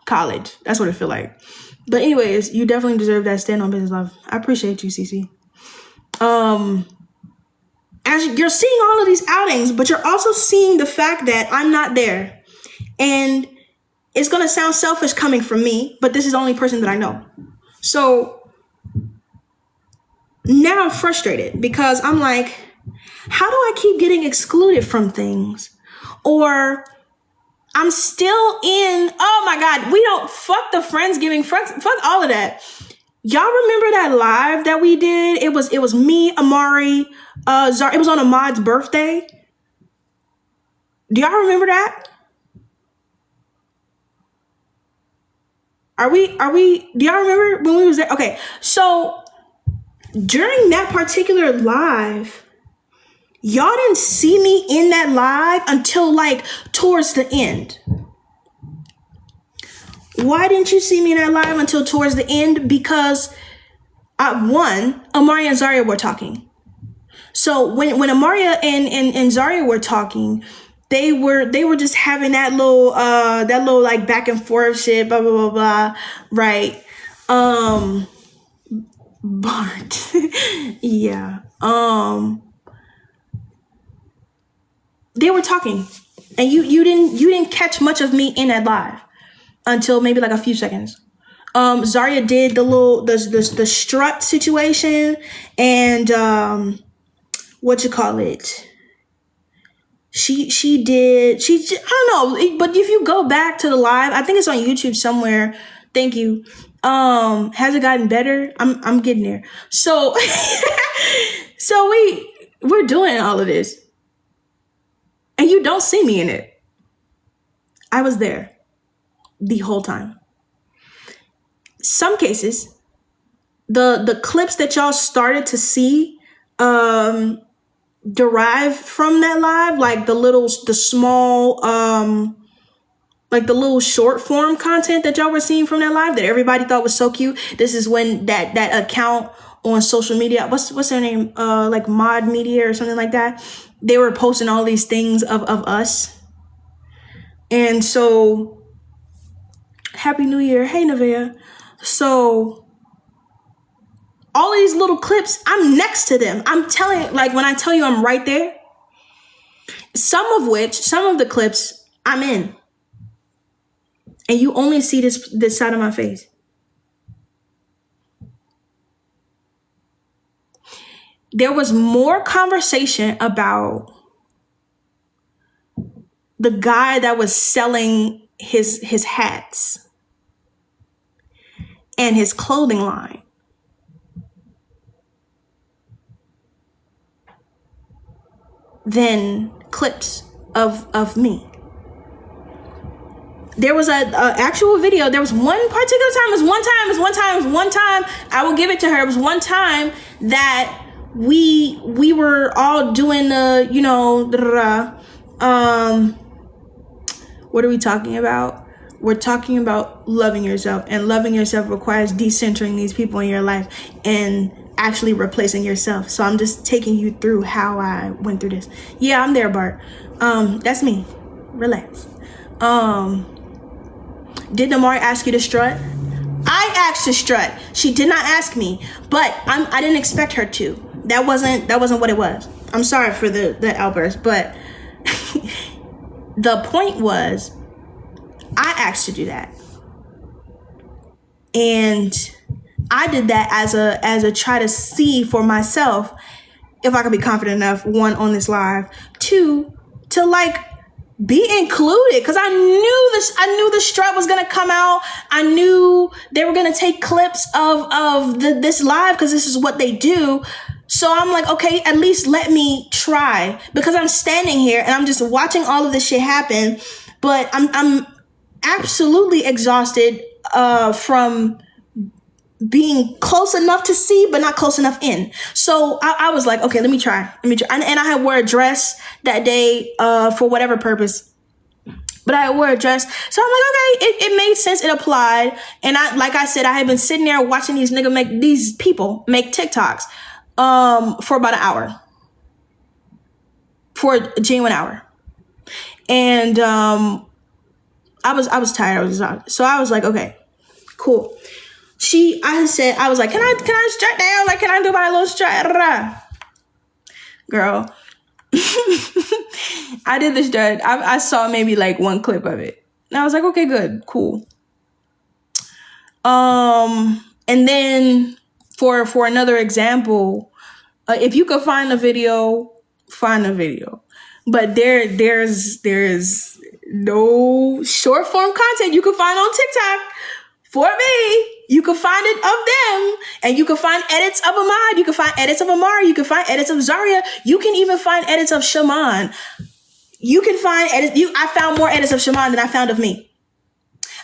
A: college. That's what it feel like. But anyways, you definitely deserve that stand on business, love. I appreciate you, Cece. As you're seeing all of these outings, but you're also seeing the fact that I'm not there. And it's going to sound selfish coming from me, but this is the only person that I know. So now I'm frustrated because I'm like, how do I keep getting excluded from things? Or I'm still in, oh my God, we don't, fuck the Friendsgiving, fuck all of that. Y'all remember that live that we did? It was me, Amari, it was on Ahmad's birthday. Do y'all remember that? Do y'all remember when we was there? Okay, so during that particular live, y'all didn't see me in that live until like towards the end. Why didn't you see me in that live until towards the end? Because one, Amaria and Zaria were talking. So when Amaria and Zaria were talking, they were just having that little like back and forth shit, blah blah blah blah, right? Bart, yeah. They were talking, and you didn't catch much of me in that live until maybe like a few seconds. Zaria did the strut situation, and what you call it? She I don't know, but if you go back to the live, I think it's on YouTube somewhere. Thank you. Has it gotten better? I'm getting there. So so we're doing all of this, and you don't see me in it. I was there the whole time. Some cases, the clips that y'all started to see derive from that live, like the small like the little short form content that y'all were seeing from that live that everybody thought was so cute. This is when that account on social media, what's their name, like Mod Media or something like that, they were posting all these things of us. And so Happy New Year. Hey Nevaeh. So all of these little clips, I'm next to them. I'm telling, like when I tell you I'm right there, some of the clips I'm in. And you only see this side of my face. there was more conversation about the guy that was selling his hats and his clothing line than clips of me. There was a actual video. There was one particular time. It was one time. I will give it to her. It was one time that we were all doing the, you know, what are we talking about? We're talking about loving yourself, and loving yourself requires decentering these people in your life and actually replacing yourself. So I'm just taking you through how I went through this. Yeah, I'm there, Bart. That's me. Relax. Did Namari ask you to strut? I asked to strut. She did not ask me, but I didn't expect her to. That wasn't what it was. I'm sorry for the outburst, but the point was, I asked to do that, and I did that as a try to see for myself if I could be confident enough, one, on this live, two, to like be included, because I knew the strut was gonna come out. I knew they were gonna take clips of this live, because this is what they do. So I'm like, okay, at least let me try, because I'm standing here and I'm just watching all of this shit happen, but I'm absolutely exhausted from being close enough to see, but not close enough in. So I was like, okay, let me try. And I had wore a dress that day for whatever purpose, but I wore a dress. So I'm like, okay, it made sense. It applied. And like I said, I had been sitting there watching these people make TikToks for about an hour, for a genuine hour. And I was tired. I was exhausted. So I was like, okay, cool. I was like, can I strut down? Like, can I do my little strut? Girl, I did the strut. I saw maybe like one clip of it. And I was like, okay, good, cool. And then for another example, if you could find a video, find a video. But there's no short form content you can find on TikTok for me. You can find it of them, and you can find edits of Ahmad. You can find edits of Amari. You can find edits of Zaria. You can even find edits of Shaman. You can find edits. I found more edits of Shaman than I found of me.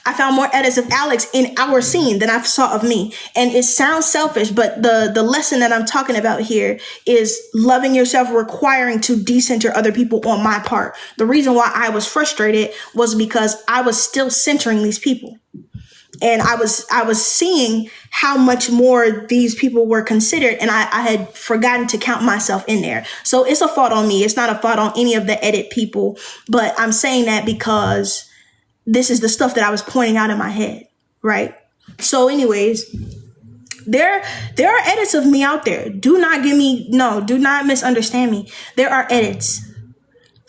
A: I found more edits of Alex in our scene than I saw of me. And it sounds selfish, but the lesson that I'm talking about here is loving yourself requiring to decenter other people on my part. The reason why I was frustrated was because I was still centering these people. And I was seeing how much more these people were considered, and I had forgotten to count myself in there. So it's a fault on me. It's not a fault on any of the edit people, but I'm saying that because this is the stuff that I was pointing out in my head, right? So anyways, there are edits of me out there. Do not misunderstand me. There are edits.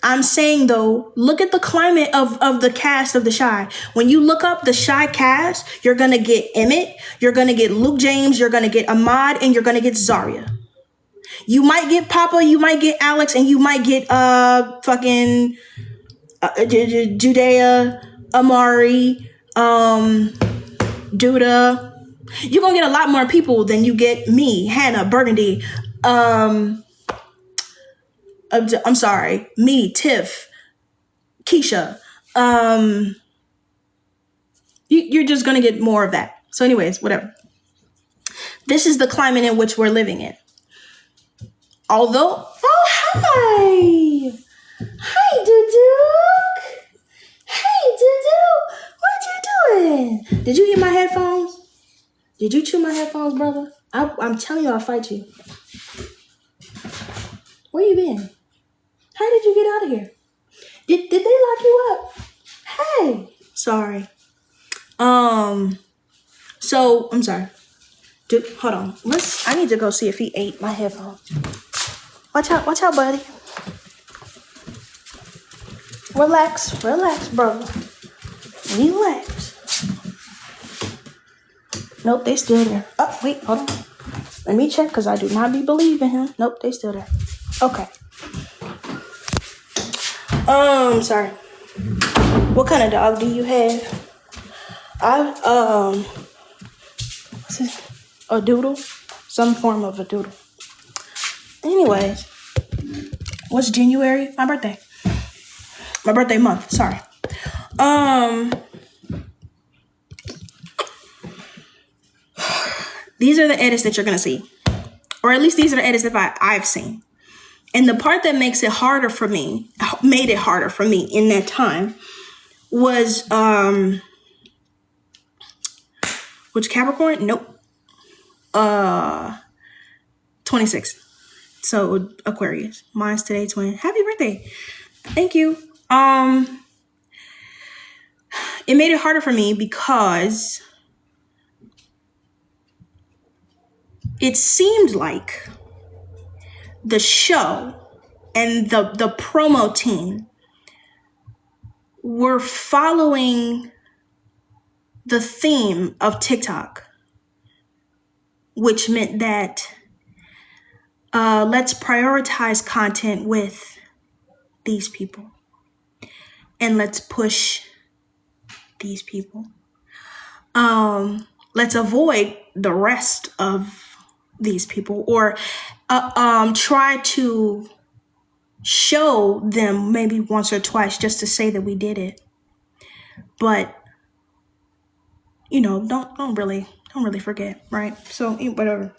A: I'm saying, though, look at the climate of the cast of The Chi. When you look up The Chi cast, you're going to get Emmett, you're going to get Luke James, you're going to get Ahmad, and you're going to get Zaria. You might get Papa, you might get Alex, and you might get Judea, Amari, Duda. You're going to get a lot more people than you get me, Hannah, Burgundy, I'm sorry, me, Tiff, Keisha. You're just going to get more of that. So anyways, whatever. This is the climate in which we're living in. Although, oh, hi. Hi, Duduk. Hey, Duduk. What you doing? Did you eat my headphones? Did you chew my headphones, brother? I'm telling you, I'll fight you. Where you been? How did you get out of here? Did they lock you up? Hey. Sorry. So I'm sorry. Dude, hold on. I need to go see if he ate my headphones. Watch out, buddy. Relax, brother. Relax. Nope, they still there. Oh, wait, hold on. Let me check because I do not be believing him. Nope, they still there. Okay. Sorry. What kind of dog do you have? What's this? A doodle? Some form of a doodle. Anyways, what's January? My birthday. My birthday month, sorry. These are the edits that you're gonna see. Or at least these are the edits that I've seen. And the part that made it harder for me in that time was which Capricorn? Nope. 26. So Aquarius. Mine's today, twin. Happy birthday. Thank you. It made it harder for me because it seemed like the show and the promo team were following the theme of TikTok, which meant that let's prioritize content with these people and let's push these people. Let's avoid the rest of these people, or try to show them maybe once or twice just to say that we did it, but don't really forget, right? So whatever.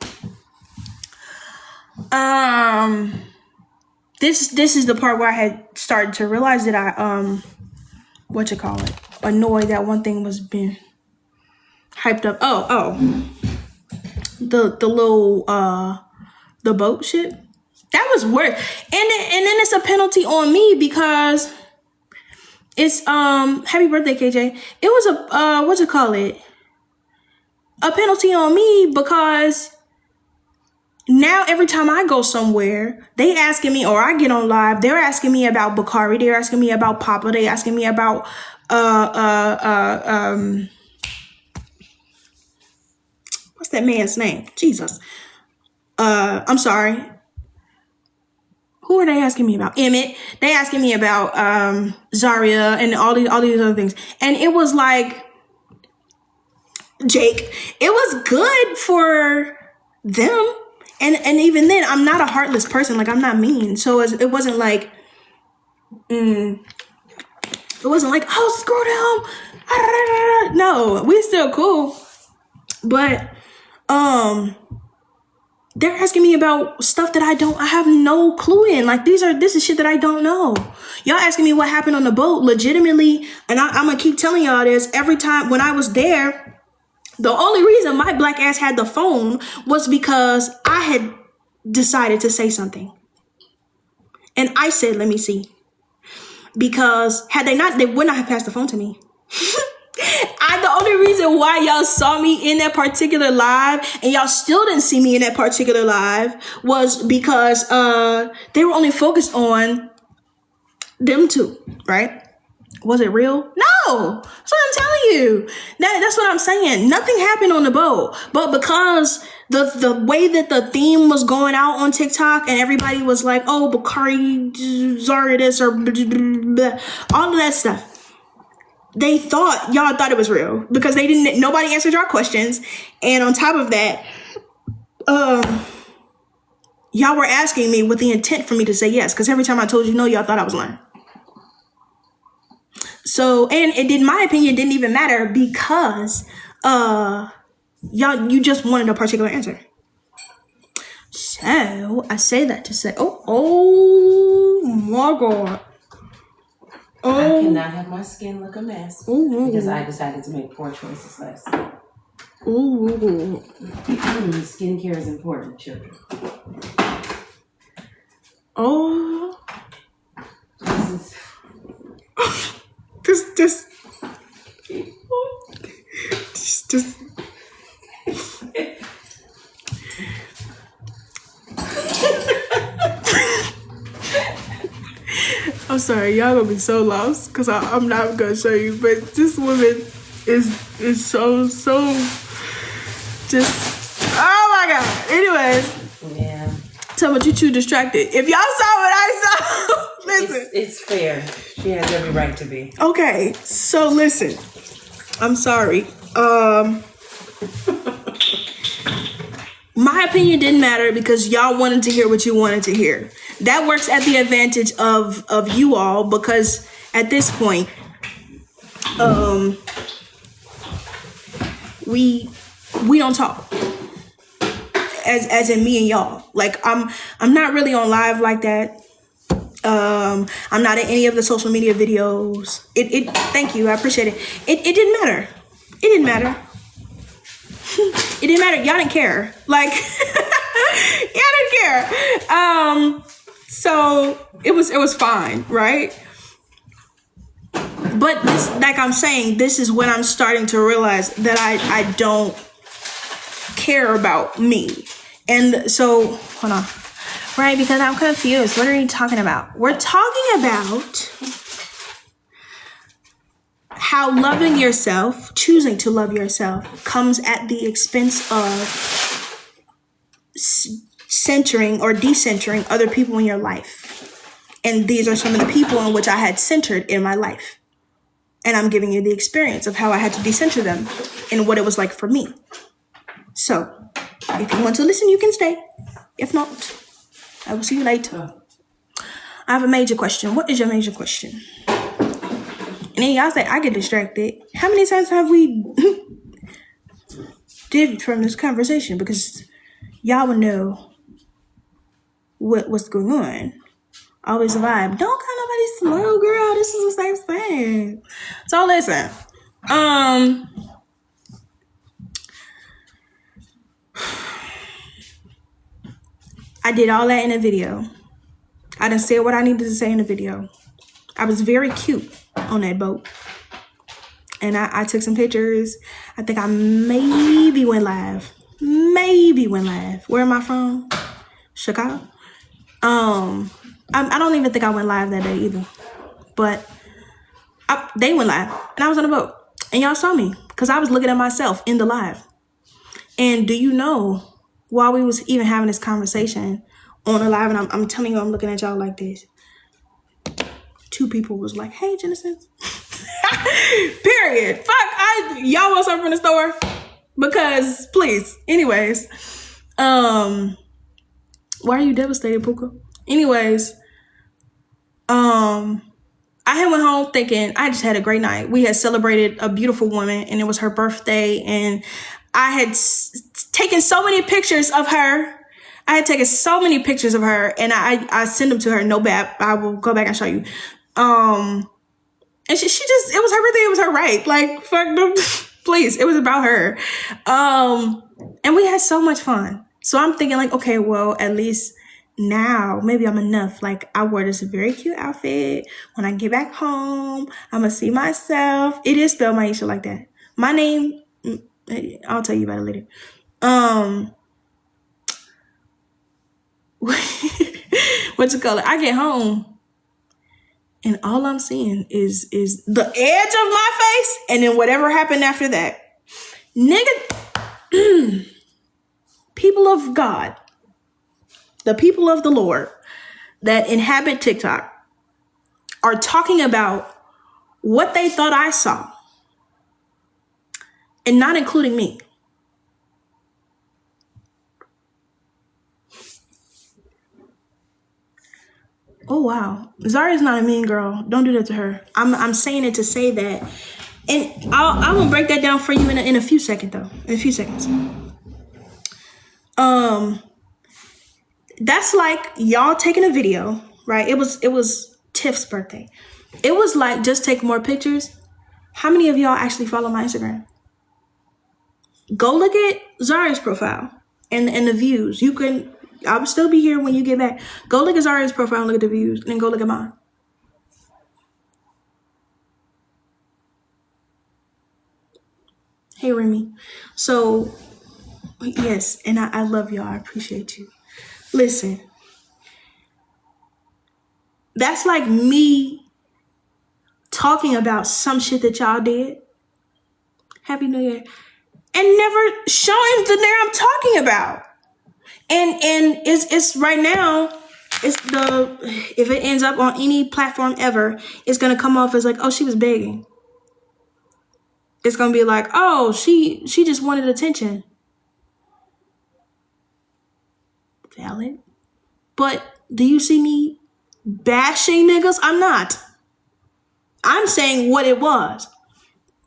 A: This is the part where I had started to realize that I annoyed that one thing was being hyped up. The little the boat shit. That was worse. And then it's a penalty on me because it's happy birthday, KJ. It was a penalty on me because now every time I go somewhere, they asking me, or I get on live, they're asking me about Bakari, they're asking me about Papa, they asking me about what's that man's name? Jesus. I'm sorry. Who are they asking me about? Emmett. They asking me about Zaria and all these other things. And it was like, Jake, it was good for them. And even then, I'm not a heartless person. Like, I'm not mean. So it wasn't like, oh, screw them. No, we're still cool. But they're asking me about stuff that I have no clue in. Like, this is shit that I don't know. Y'all asking me what happened on the boat, legitimately, and I'm gonna keep telling y'all this every time when I was there. The only reason my black ass had the phone was because I had decided to say something. And I said, let me see. Because had they not, they would not have passed the phone to me. The only reason why y'all saw me in that particular live and y'all still didn't see me in that particular live was because they were only focused on them two, right? Was it real? No. That's what I'm telling you. That's what I'm saying. Nothing happened on the boat. But because the way that the theme was going out on TikTok and everybody was like, oh, Bakari, Zaria this, or blah, blah, blah, all of that stuff. Y'all thought it was real because nobody answered your questions. And on top of that, y'all were asking me with the intent for me to say yes. Because every time I told you no, y'all thought I was lying. So, and in my opinion, it didn't even matter because you just wanted a particular answer. So I say that to say, oh my God.
B: I cannot have my skin look a mess because I decided to make poor choices last night. Skincare is important, children.
A: Oh. Just. I'm sorry, y'all gonna be so lost because I'm not gonna show you, but this woman is so just, oh my God. Anyways.
B: Yeah.
A: Tell me what you too distracted. If y'all saw what I saw, listen.
B: It's fair. She has every right to be.
A: Okay, so listen. I'm sorry. My opinion didn't matter because y'all wanted to hear what you wanted to hear. That works at the advantage of you all because at this point, we don't talk. As in me and y'all. Like I'm not really on live like that. I'm not in any of the social media videos. It thank you, I appreciate it. It didn't matter. It didn't matter. It didn't matter. Y'all didn't care. Like y'all didn't care. So it was fine, right? But this, like I'm saying, this is when I'm starting to realize that I don't care about me. And so, hold on. Right, because I'm confused. What are you talking about? We're talking about how loving yourself, choosing to love yourself, comes at the expense of centering or decentering other people in your life. And these are some of the people in which I had centered in my life. And I'm giving you the experience of how I had to decenter them and what it was like for me. So, if you want to listen, you can stay. If not, I will see you later. I have a major question. What is your major question? And then y'all say, I get distracted. How many times have we did from this conversation? Because y'all will know what's going on. Always a vibe. Don't call nobody slow, girl. This is the same thing. So listen. I did all that in a video. I done said what I needed to say in the video. I was very cute on that boat. And I took some pictures. I think I maybe went live. Where am I from? Chicago? I don't even think I went live that day either. But they went live. And I was on the boat. And y'all saw me. Because I was looking at myself in the live. And do you know, while we was even having this conversation on the live, and I'm telling you, I'm looking at y'all like this. 2 people was like, hey, Genesis. Period. Fuck, y'all want something from the store? Because, please. Anyways. Why are you devastated, Puka? Anyways. I had went home thinking I just had a great night. We had celebrated a beautiful woman, and it was her birthday, and I had taken so many pictures of her. And I sent them to her. No bad. I will go back and show you. And she just, it was her birthday. It was her right. Like, fuck them. Please. It was about her. And we had so much fun. So I'm thinking like, okay, well, at least now maybe I'm enough. Like, I wore this very cute outfit. When I get back home, I'm going to see myself. It is spelled Maisha like that. My name, I'll tell you about it later. What you call it? I get home and all I'm seeing is the edge of my face and then whatever happened after that. Nigga, people of God, the people of the Lord that inhabit TikTok are talking about what they thought I saw and not including me. Oh, wow. Zaria's not a mean girl. Don't do that to her. I'm saying it to say that. And I will break that down for you in a few seconds, though. In a few seconds. That's like y'all taking a video, right? It was Tiff's birthday. It was like, just take more pictures. How many of y'all actually follow my Instagram? Go look at Zaria's profile and the views. You can... I'll still be here when you get back. Go look at Zaria's profile and look at the views. And then go look at mine. Hey, Remy. So, yes. And I love y'all. I appreciate you. Listen. That's like me talking about some shit that y'all did. Happy New Year. And never showing the nigga I'm talking about. And it's right now, it's the, if it ends up on any platform ever, it's gonna come off as like, oh, she was begging. It's gonna be like, oh, she just wanted attention. Valid. But do you see me bashing niggas? I'm not. I'm saying what it was.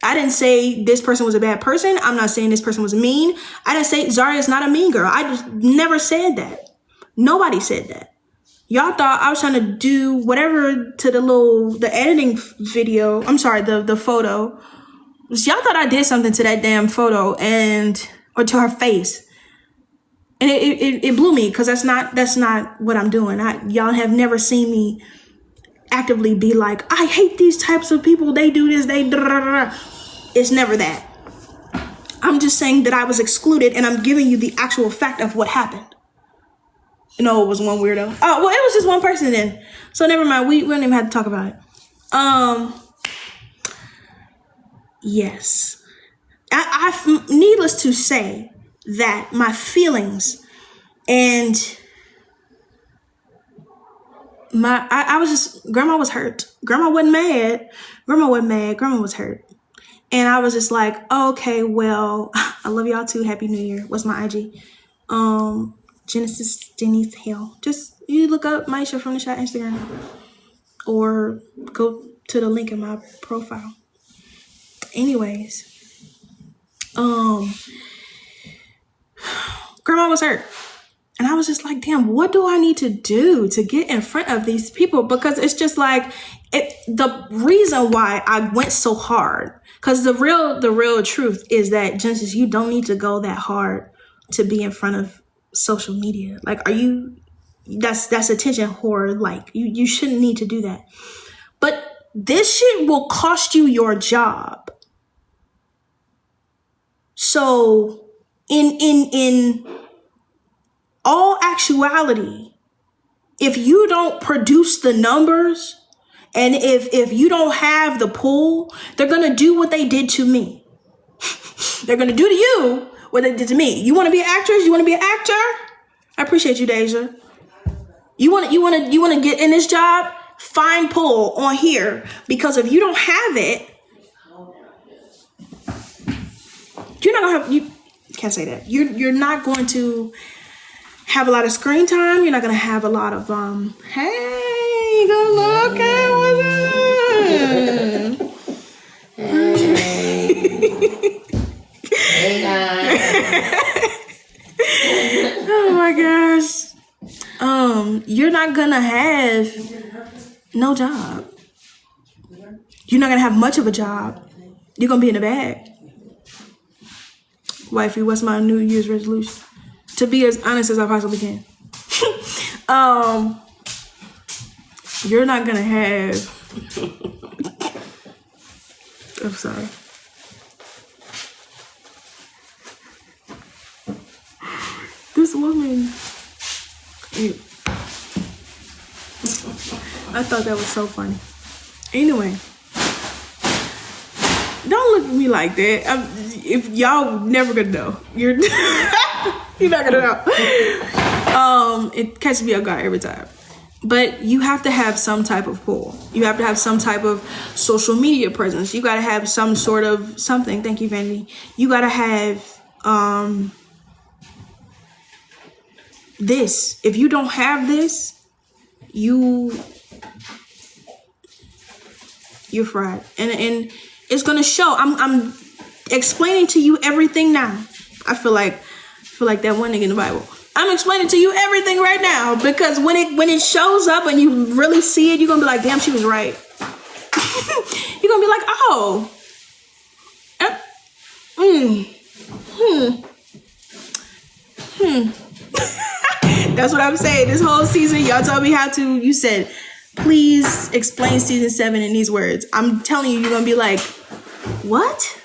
A: I didn't say this person was a bad person. I'm not saying this person was mean. I didn't say Zaria's not a mean girl. I just never said that. Nobody said that. Y'all thought I was trying to do whatever to the editing video. I'm sorry, the photo. Y'all thought I did something to that damn photo or to her face. And it blew me because that's not what I'm doing. Y'all have never seen me actively be like, I hate these types of people. They do this, they da da da. It's never that. I'm just saying that I was excluded, and I'm giving you the actual fact of what happened. No, it was one weirdo. Oh, well, it was just one person then. So never mind. We don't even have to talk about it. Yes. I needless to say that my feelings and I was just, Grandma was hurt. Grandma wasn't mad. Grandma was hurt. And I was just like, oh, okay, well, I love y'all too. Happy New Year. What's my IG? Genesis Denise Hale. Just, you look up Maisha from the Shot Instagram. Or go to the link in my profile. Anyways. Grandma was hurt. And I was just like, damn, what do I need to do to get in front of these people? Because it's just like, the reason why I went so hard, because the real truth is that, Genesis, you don't need to go that hard to be in front of social media. Like, that's attention whore. Like, you shouldn't need to do that. But this shit will cost you your job. So in all actuality, if you don't produce the numbers and if you don't have the pull, they're going to do what they did to me. They're going to do to you what they did to me. You want to be an actress? You want to be an actor? I appreciate you, Deja. You want to get in this job? Find pull on here, because if you don't have it, you're not going to have, you can't say that. You're not going to have a lot of screen time. You're not going to have a lot of, hey, good looking, what's up?
B: Hey guys.
A: Oh my gosh. You're not going to have no job. You're not going to have much of a job. You're going to be in the bag. Wifey, what's my New Year's resolution? To be as honest as I possibly can. You're not gonna have. I'm sorry. This woman. I thought that was so funny. Anyway, don't look at me like that. If y'all never gonna know, you're not gonna know. It catches me off guard every time. But you have to have some type of pull. You have to have some type of social media presence. You gotta have some sort of something. Thank you, Vandy. You gotta have this. If you don't have this, you're fried. And it's gonna show. I'm explaining to you everything now. I feel like that one nigga in the Bible. I'm explaining to you everything right now, because when it shows up and you really see it, you're gonna be like, damn, she was right. You're gonna be like, oh, That's what I'm saying. This whole season, y'all told me how to. You said, please explain season 7 in these words. I'm telling you, you're gonna be like, what?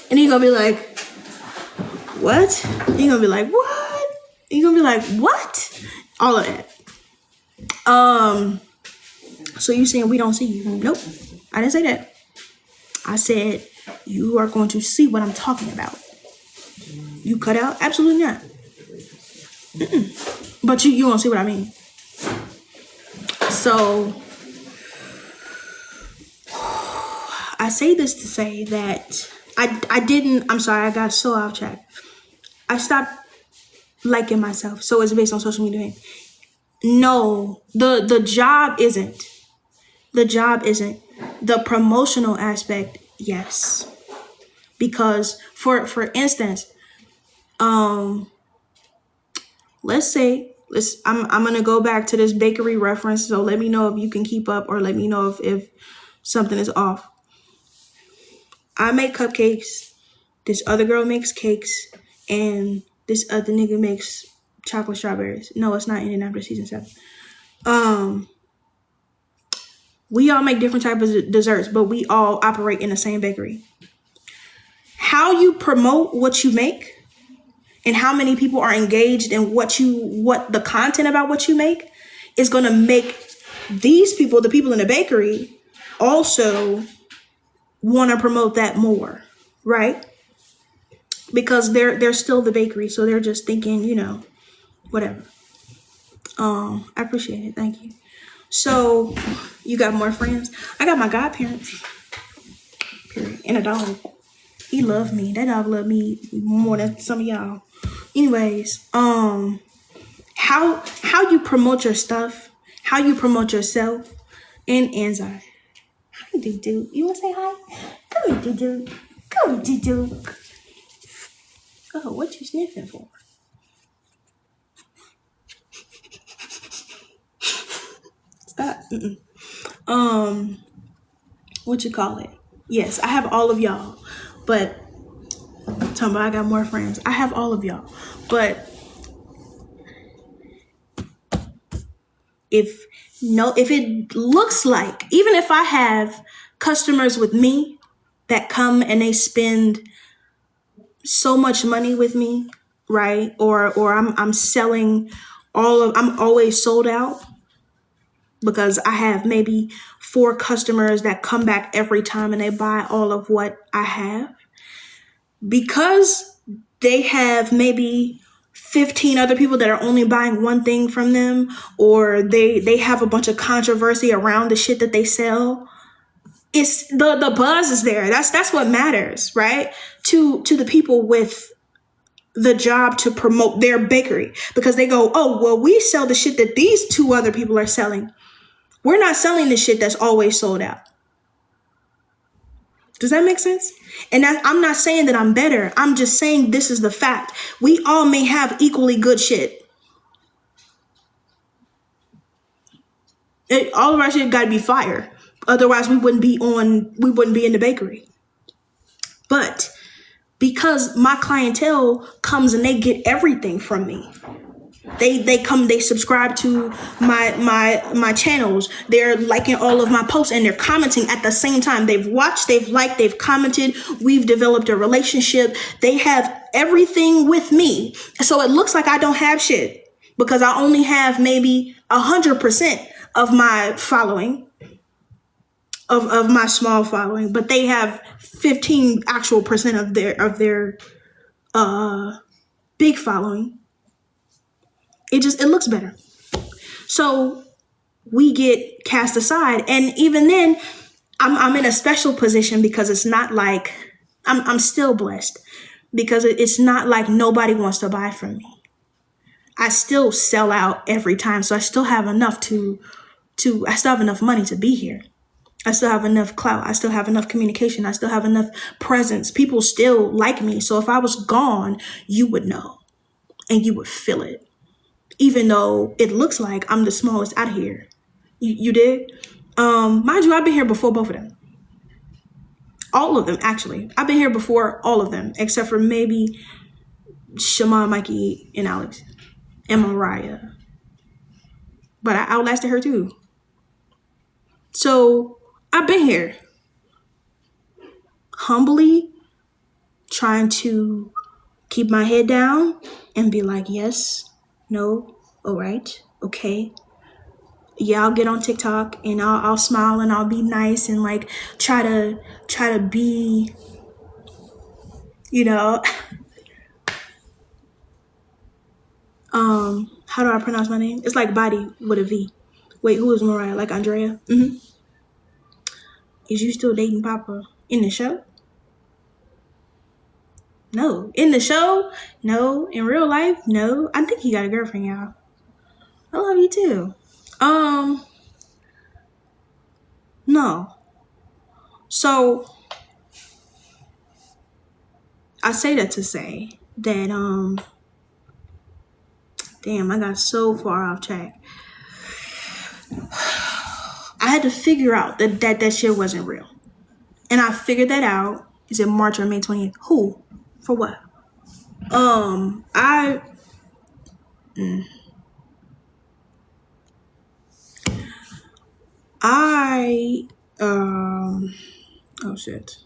A: And you're gonna be like, what? And you're gonna be like, what? And you're gonna be like, what? All of that. So you saying we don't see you? Nope. I didn't say that. I said you are going to see what I'm talking about. You cut out? Absolutely not. But you won't see what I mean. So I say this to say that I'm sorry, I got so off track. I stopped liking myself. So it's based on social media. No, the job isn't. The job isn't. The promotional aspect, yes. Because for instance, let's say I'm gonna go back to this bakery reference. So let me know if you can keep up, or let me know if something is off. I make cupcakes. This other girl makes cakes, and this other nigga makes chocolate strawberries. No, it's not ending after season 7. We all make different types of desserts, but we all operate in the same bakery. How you promote what you make and how many people are engaged in what the content about what you make is going to make these people, the people in the bakery, also want to promote that more, right? Because they're still the bakery, so they're just thinking, whatever. I appreciate it. Thank you. So you got more friends? I got my godparents. Period. And a dog. He loved me. That dog loved me more than some of y'all. Anyways, how you promote your stuff, how you promote yourself, and Anzai. Hi, Doo. You wanna say hi? Come here, Doo. Come here, Doo. Oh, what you sniffing for? Stop. What you call it? Yes, I have all of y'all, but talking about I got more friends. I have all of y'all, but if it looks like, even if I have customers with me that come and they spend so much money with me, right? Or I'm selling I'm always sold out because I have maybe 4 customers that come back every time and they buy all of what I have. Because they have maybe 15 other people that are only buying one thing from them, or they have a bunch of controversy around the shit that they sell. It's the buzz is there. That's what matters, right? To the people with the job to promote their bakery, because they go, oh, well, we sell the shit that these 2 other people are selling. We're not selling the shit that's always sold out. Does that make sense? And I'm not saying that I'm better. I'm just saying this is the fact. We all may have equally good shit. All of our shit got to be fire. Otherwise, we wouldn't be in the bakery. But because my clientele comes and they get everything from me. They subscribe to my channels. They're liking all of my posts and they're commenting at the same time. They've watched, they've liked, they've commented. We've developed a relationship. They have everything with me. So it looks like I don't have shit because I only have maybe 100% of my following, of my small following, but they have 15 actual percent of their big following. It looks better. So we get cast aside. And even then, I'm in a special position because it's not like I'm still blessed because it's not like nobody wants to buy from me. I still sell out every time. So I still have enough I still have enough money to be here. I still have enough clout. I still have enough communication. I still have enough presence. People still like me. So if I was gone, you would know and you would feel it. Even though it looks like I'm the smallest out here. You did? Mind you, I've been here before both of them. All of them, actually. I've been here before all of them, except for maybe Shema, Mikey, and Alex, and Mariah. But I outlasted her too. So I've been here. Humbly trying to keep my head down and be like, yes, no, all right, okay. Yeah, I'll get on TikTok and I'll smile and I'll be nice and like try to be, How do I pronounce my name? It's like body with a V. Wait, who is Mariah? Like Andrea? Mm-hmm. Is you still dating Papa in the show? No. In the show? No. In real life? No. I think he got a girlfriend, y'all. I love you too. No. So I say that to say that damn, I got so far off track. I had to figure out that shit wasn't real. And I figured that out. Is it March or May 20th? Who? For what? I oh shit.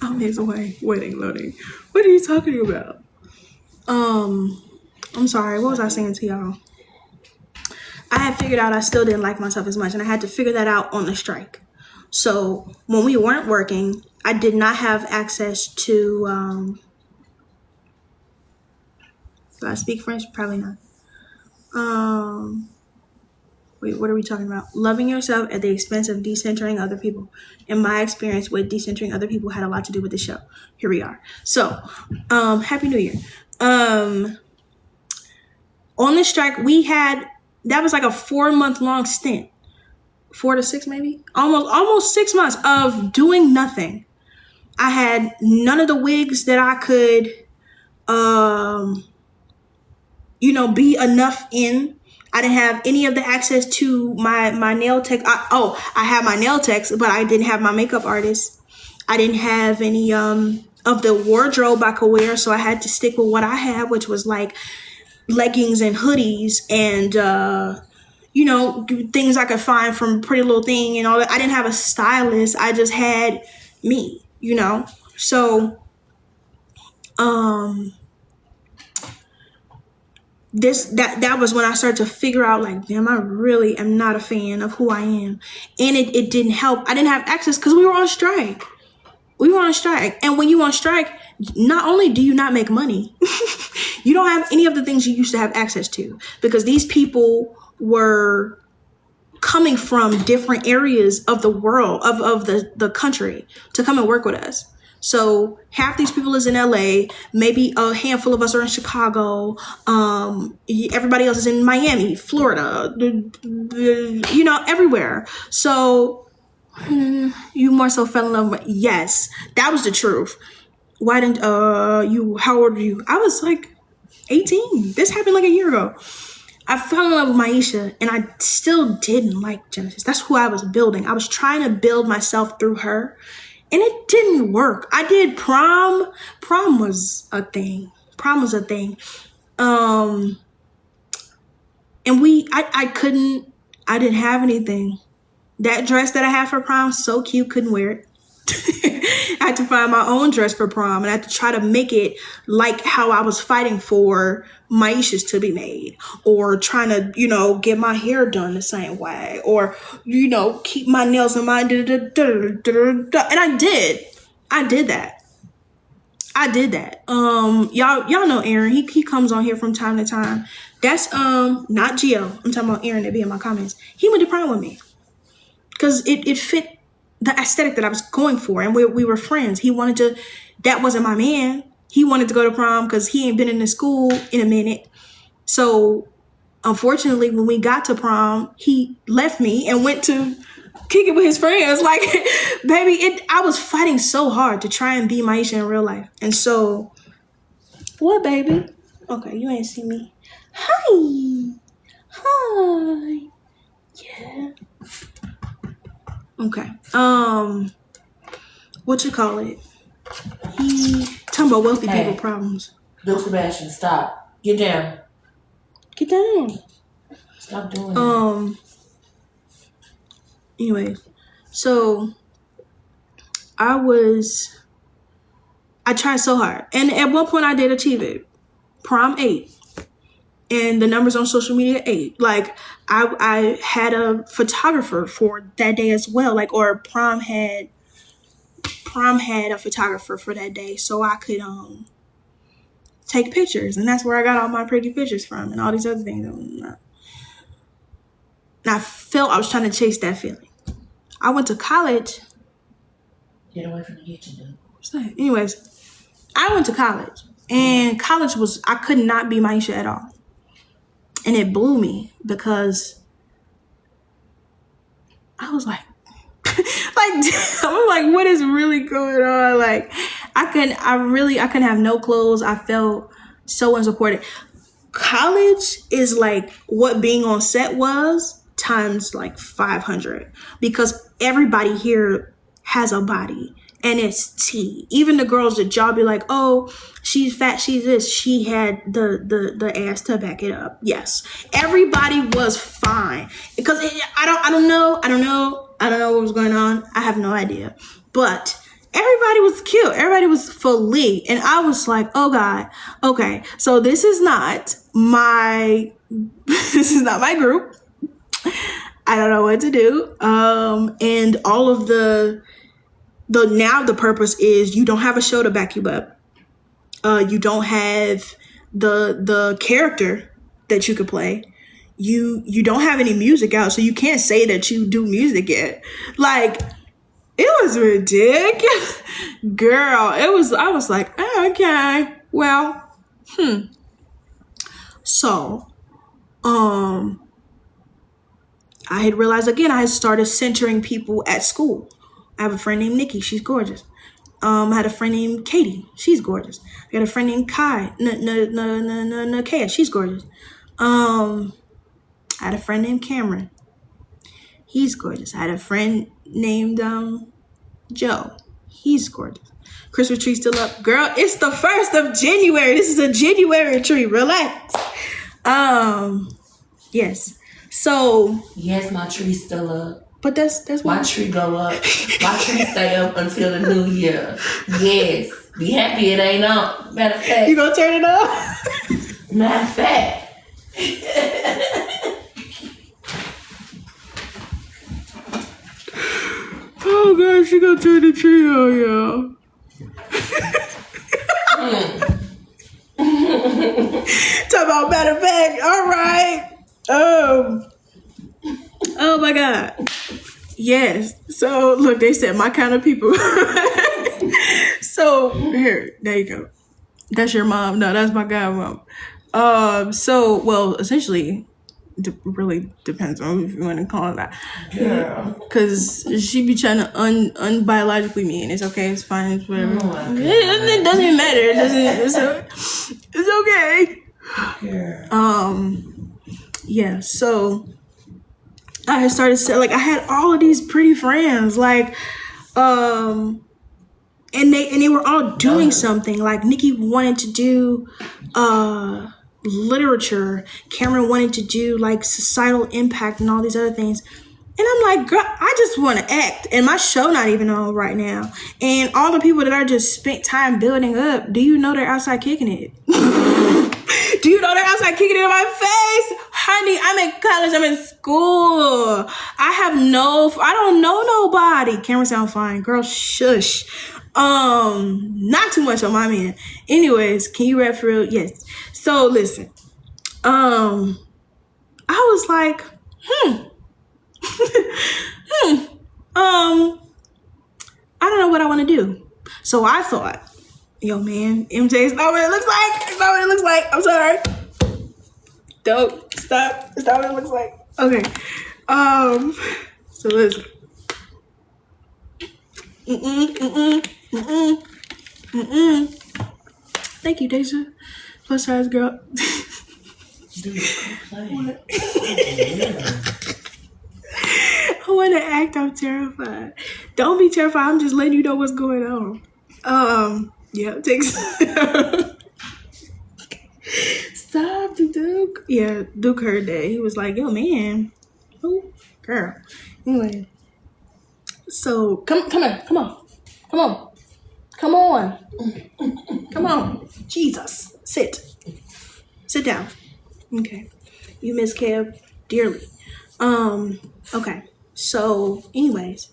A: I'm his way. Waiting, loading. What are you talking about? I'm sorry. What was I saying to y'all? I had figured out I still didn't like myself as much, and I had to figure that out on the strike. So when we weren't working, I did not have access to. Do I speak French? Probably not. Wait, what are we talking about? Loving yourself at the expense of decentering other people. And my experience with decentering other people had a lot to do with the show. Here we are. So, Happy New Year. On the strike, that was like a 4-month long stint. 4 to 6 maybe? Almost 6 months of doing nothing. I had none of the wigs that I could, be enough in. I didn't have any of the access to my nail tech. I had my nail techs, but I didn't have my makeup artist. I didn't have any of the wardrobe I could wear, so I had to stick with what I had, which was like leggings and hoodies and things I could find from Pretty Little Thing and all that. I didn't have a stylist. I just had me, So that was when I started to figure out, like, damn, I really am not a fan of who I am. And it didn't help. I didn't have access because we were on strike. And when you on strike, not only do you not make money, you don't have any of the things you used to have access to, because these people were coming from different areas of the world, of the country, to come and work with us. So half these people is in LA, maybe a handful of us are in Chicago, everybody else is in Miami, Florida, everywhere. So you more so fell in love with, yes, that was the truth. Why didn't how old are you? I was like 18. This happened like a year ago. I fell in love with Maisha, and I still didn't like Genesis. That's who I was building. I was trying to build myself through her, and it didn't work. I did prom. Prom was a thing. And I didn't have anything. That dress that I had for prom, so cute, couldn't wear it. I had to find my own dress for prom, and I had to try to make it like how I was fighting for Maisha's to be made, or trying to, get my hair done the same way, or, keep my nails in my and I did that. Y'all know Aaron. He comes on here from time to time. That's not Gio. I'm talking about Aaron that be in my comments. He went to prom with me because it fit the aesthetic that I was going for, and we were friends. That wasn't my man. He wanted to go to prom because he ain't been in the school in a minute. So unfortunately, when we got to prom, he left me and went to kick it with his friends. Like, baby, I was fighting so hard to try and be Maisha in real life. And so, what, baby? Okay, you ain't see me. Hi. Yeah. Okay. What you call it? He talking about wealthy people problems.
B: Bill Sebastian, stop. Get down.
A: Get down.
B: Stop doing that.
A: Anyways, so I tried so hard, and at one point I did achieve it. Prom 8. And the numbers on social media 8. Like, I had a photographer for that day as well. Like, or prom had a photographer for that day, so I could take pictures, and that's where I got all my pretty pictures from, and all these other things. And I felt I was trying to chase that feeling. I went to college.
B: Get away from the kitchen, dude.
A: What's that? Anyways, I went to college, and college was, I could not be Maisha at all. And it blew me because I was like, I was like, what is really going on? Like, I couldn't have no clothes. I felt so unsupported. College is like what being on set was times like 500, because everybody here has a body and it's tea. Even the girls that y'all be like, oh, she's fat, she's this. She had the ass to back it up. Yes, everybody was fine because I don't know what was going on. I have no idea, but everybody was cute. Everybody was fully, and I was like, oh God, okay, so this is not my group. I don't know what to do. And all of the purpose is you don't have a show to back you up. You don't have the character that you could play. You don't have any music out, so you can't say that you do music yet. Like, it was ridiculous. Girl, I was like, oh, okay, well, So, I had realized again, I had started centering people at school. I have a friend named Nikki. She's gorgeous. I had a friend named Katie. She's gorgeous. I got a friend named Kai. Nakaya. She's gorgeous. I had a friend named Cameron. He's gorgeous. I had a friend named Joe. He's gorgeous. Christmas tree still up. Girl, it's the 1st of January. This is a January tree. Relax. Yes. So.
B: Yes, my tree's still up.
A: But that's
B: my tree go up. My tree stay up until the new year. Yes. Be happy it ain't on. Matter of fact.
A: You gonna turn it off?
B: Matter of fact.
A: Oh God, she gonna turn the tree on, y'all. Talk about matter of fact. All right. Oh my God. Yes. So look, they said my kind of people. So here, there you go. That's your mom. No, that's my godmom. So well, essentially, really depends on if you want to call it that.
B: Girl.
A: Cause she be trying to unbiologically me, and it's okay, it's fine, it's whatever. It doesn't matter. It doesn't. It's okay.
B: Girl.
A: Yeah. So I had started like I had all of these pretty friends, like, and they were all doing something. Like Nikki wanted to do literature. Cameron wanted to do like societal impact and all these other things. And I'm like, girl, I just want to act. And my show not even on right now. And all the people that I just spent time building up, do you know they're outside kicking it? Do you know they're outside kicking it in my face? Honey, I'm in college. I'm in school. I don't know nobody. Cameron sound fine. Girl, shush. Not too much on my man. Anyways, can you rap for real? Yes. So listen, I was like, I don't know what I want to do. So I thought, yo man, MJ, it's not what it looks like. It's not what it looks like. I'm sorry. Don't stop. It's not what it looks like. Okay. So listen. Thank you, Deja. Plus size girl.
B: Dude,
A: I want to act. I'm terrified. Don't be terrified. I'm just letting you know what's going on. Yeah, takes. Stop, Duke. Yeah, Duke heard that. He was like, yo, man. Oh, girl. Anyway. So, come on. Jesus. Sit down. Okay. You miss Kev dearly. Okay. So, anyways.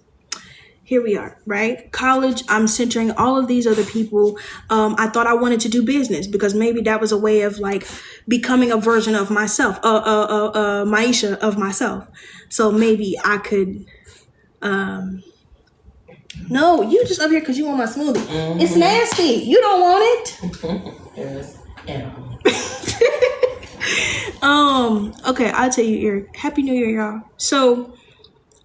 A: here we are, right? College, I'm centering all of these other people. I thought I wanted to do business because maybe that was a way of like becoming a version of myself, Maisha of myself. So maybe I could, no, you just up here because you want my smoothie. It's nasty. You don't want it.
B: Yes. Yeah.
A: Okay, I'll tell you, Eric. Happy New Year, y'all. So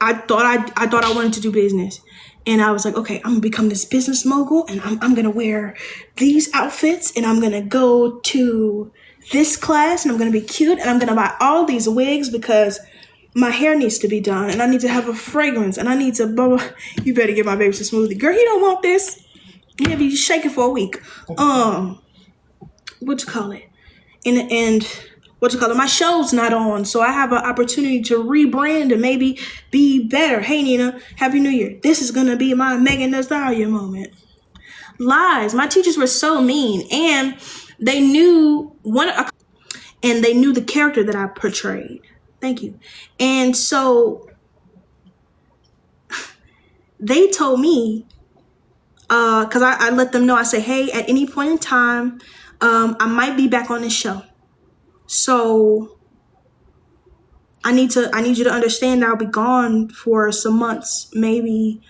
A: I thought I wanted to do business. And I was like, okay, I'm gonna become this business mogul and I'm gonna wear these outfits and I'm gonna go to this class and I'm gonna be cute and I'm gonna buy all these wigs because my hair needs to be done and I need to have a fragrance and I need to blah, blah. You better get my baby some smoothie. Girl, he don't want this. He'll be shaking for a week. What you call it? And what you call it? My show's not on, so I have an opportunity to rebrand and maybe be better. Hey Nina, Happy New Year. This is gonna be my Megan Thee Stallion moment. Lies. My teachers were so mean, and they knew the character that I portrayed. Thank you. And so they told me, because I let them know. I say, hey, at any point in time, I might be back on this show. So I need you to understand that I'll be gone for some months, maybe,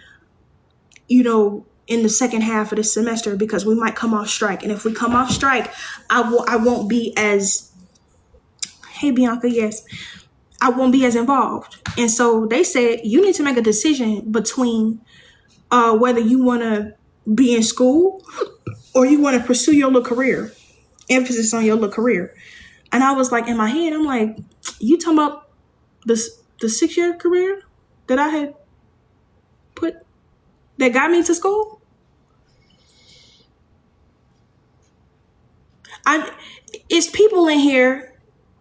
A: in the second half of the semester because we might come off strike. And if we come off strike, I won't be as, hey Bianca, yes, I won't be as involved. And so they said, you need to make a decision between whether you want to be in school or you want to pursue your little career, emphasis on your little career. And I was like, in my head, I'm like, you talking about the 6-year career that I had put, that got me to school? It's people in here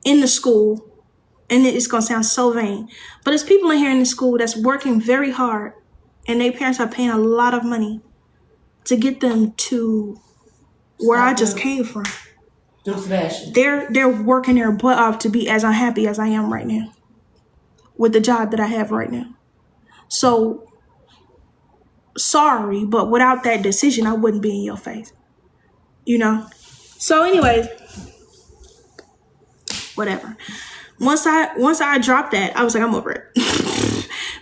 A: in the school, and it's going to sound so vain, but it's people in here in the school that's working very hard, and their parents are paying a lot of money to get them to where I just came from. They're working their butt off to be as unhappy as I am right now with the job that I have right now. So sorry, but without that decision, I wouldn't be in your face. So anyways, whatever. Once I dropped that, I was like, I'm over it.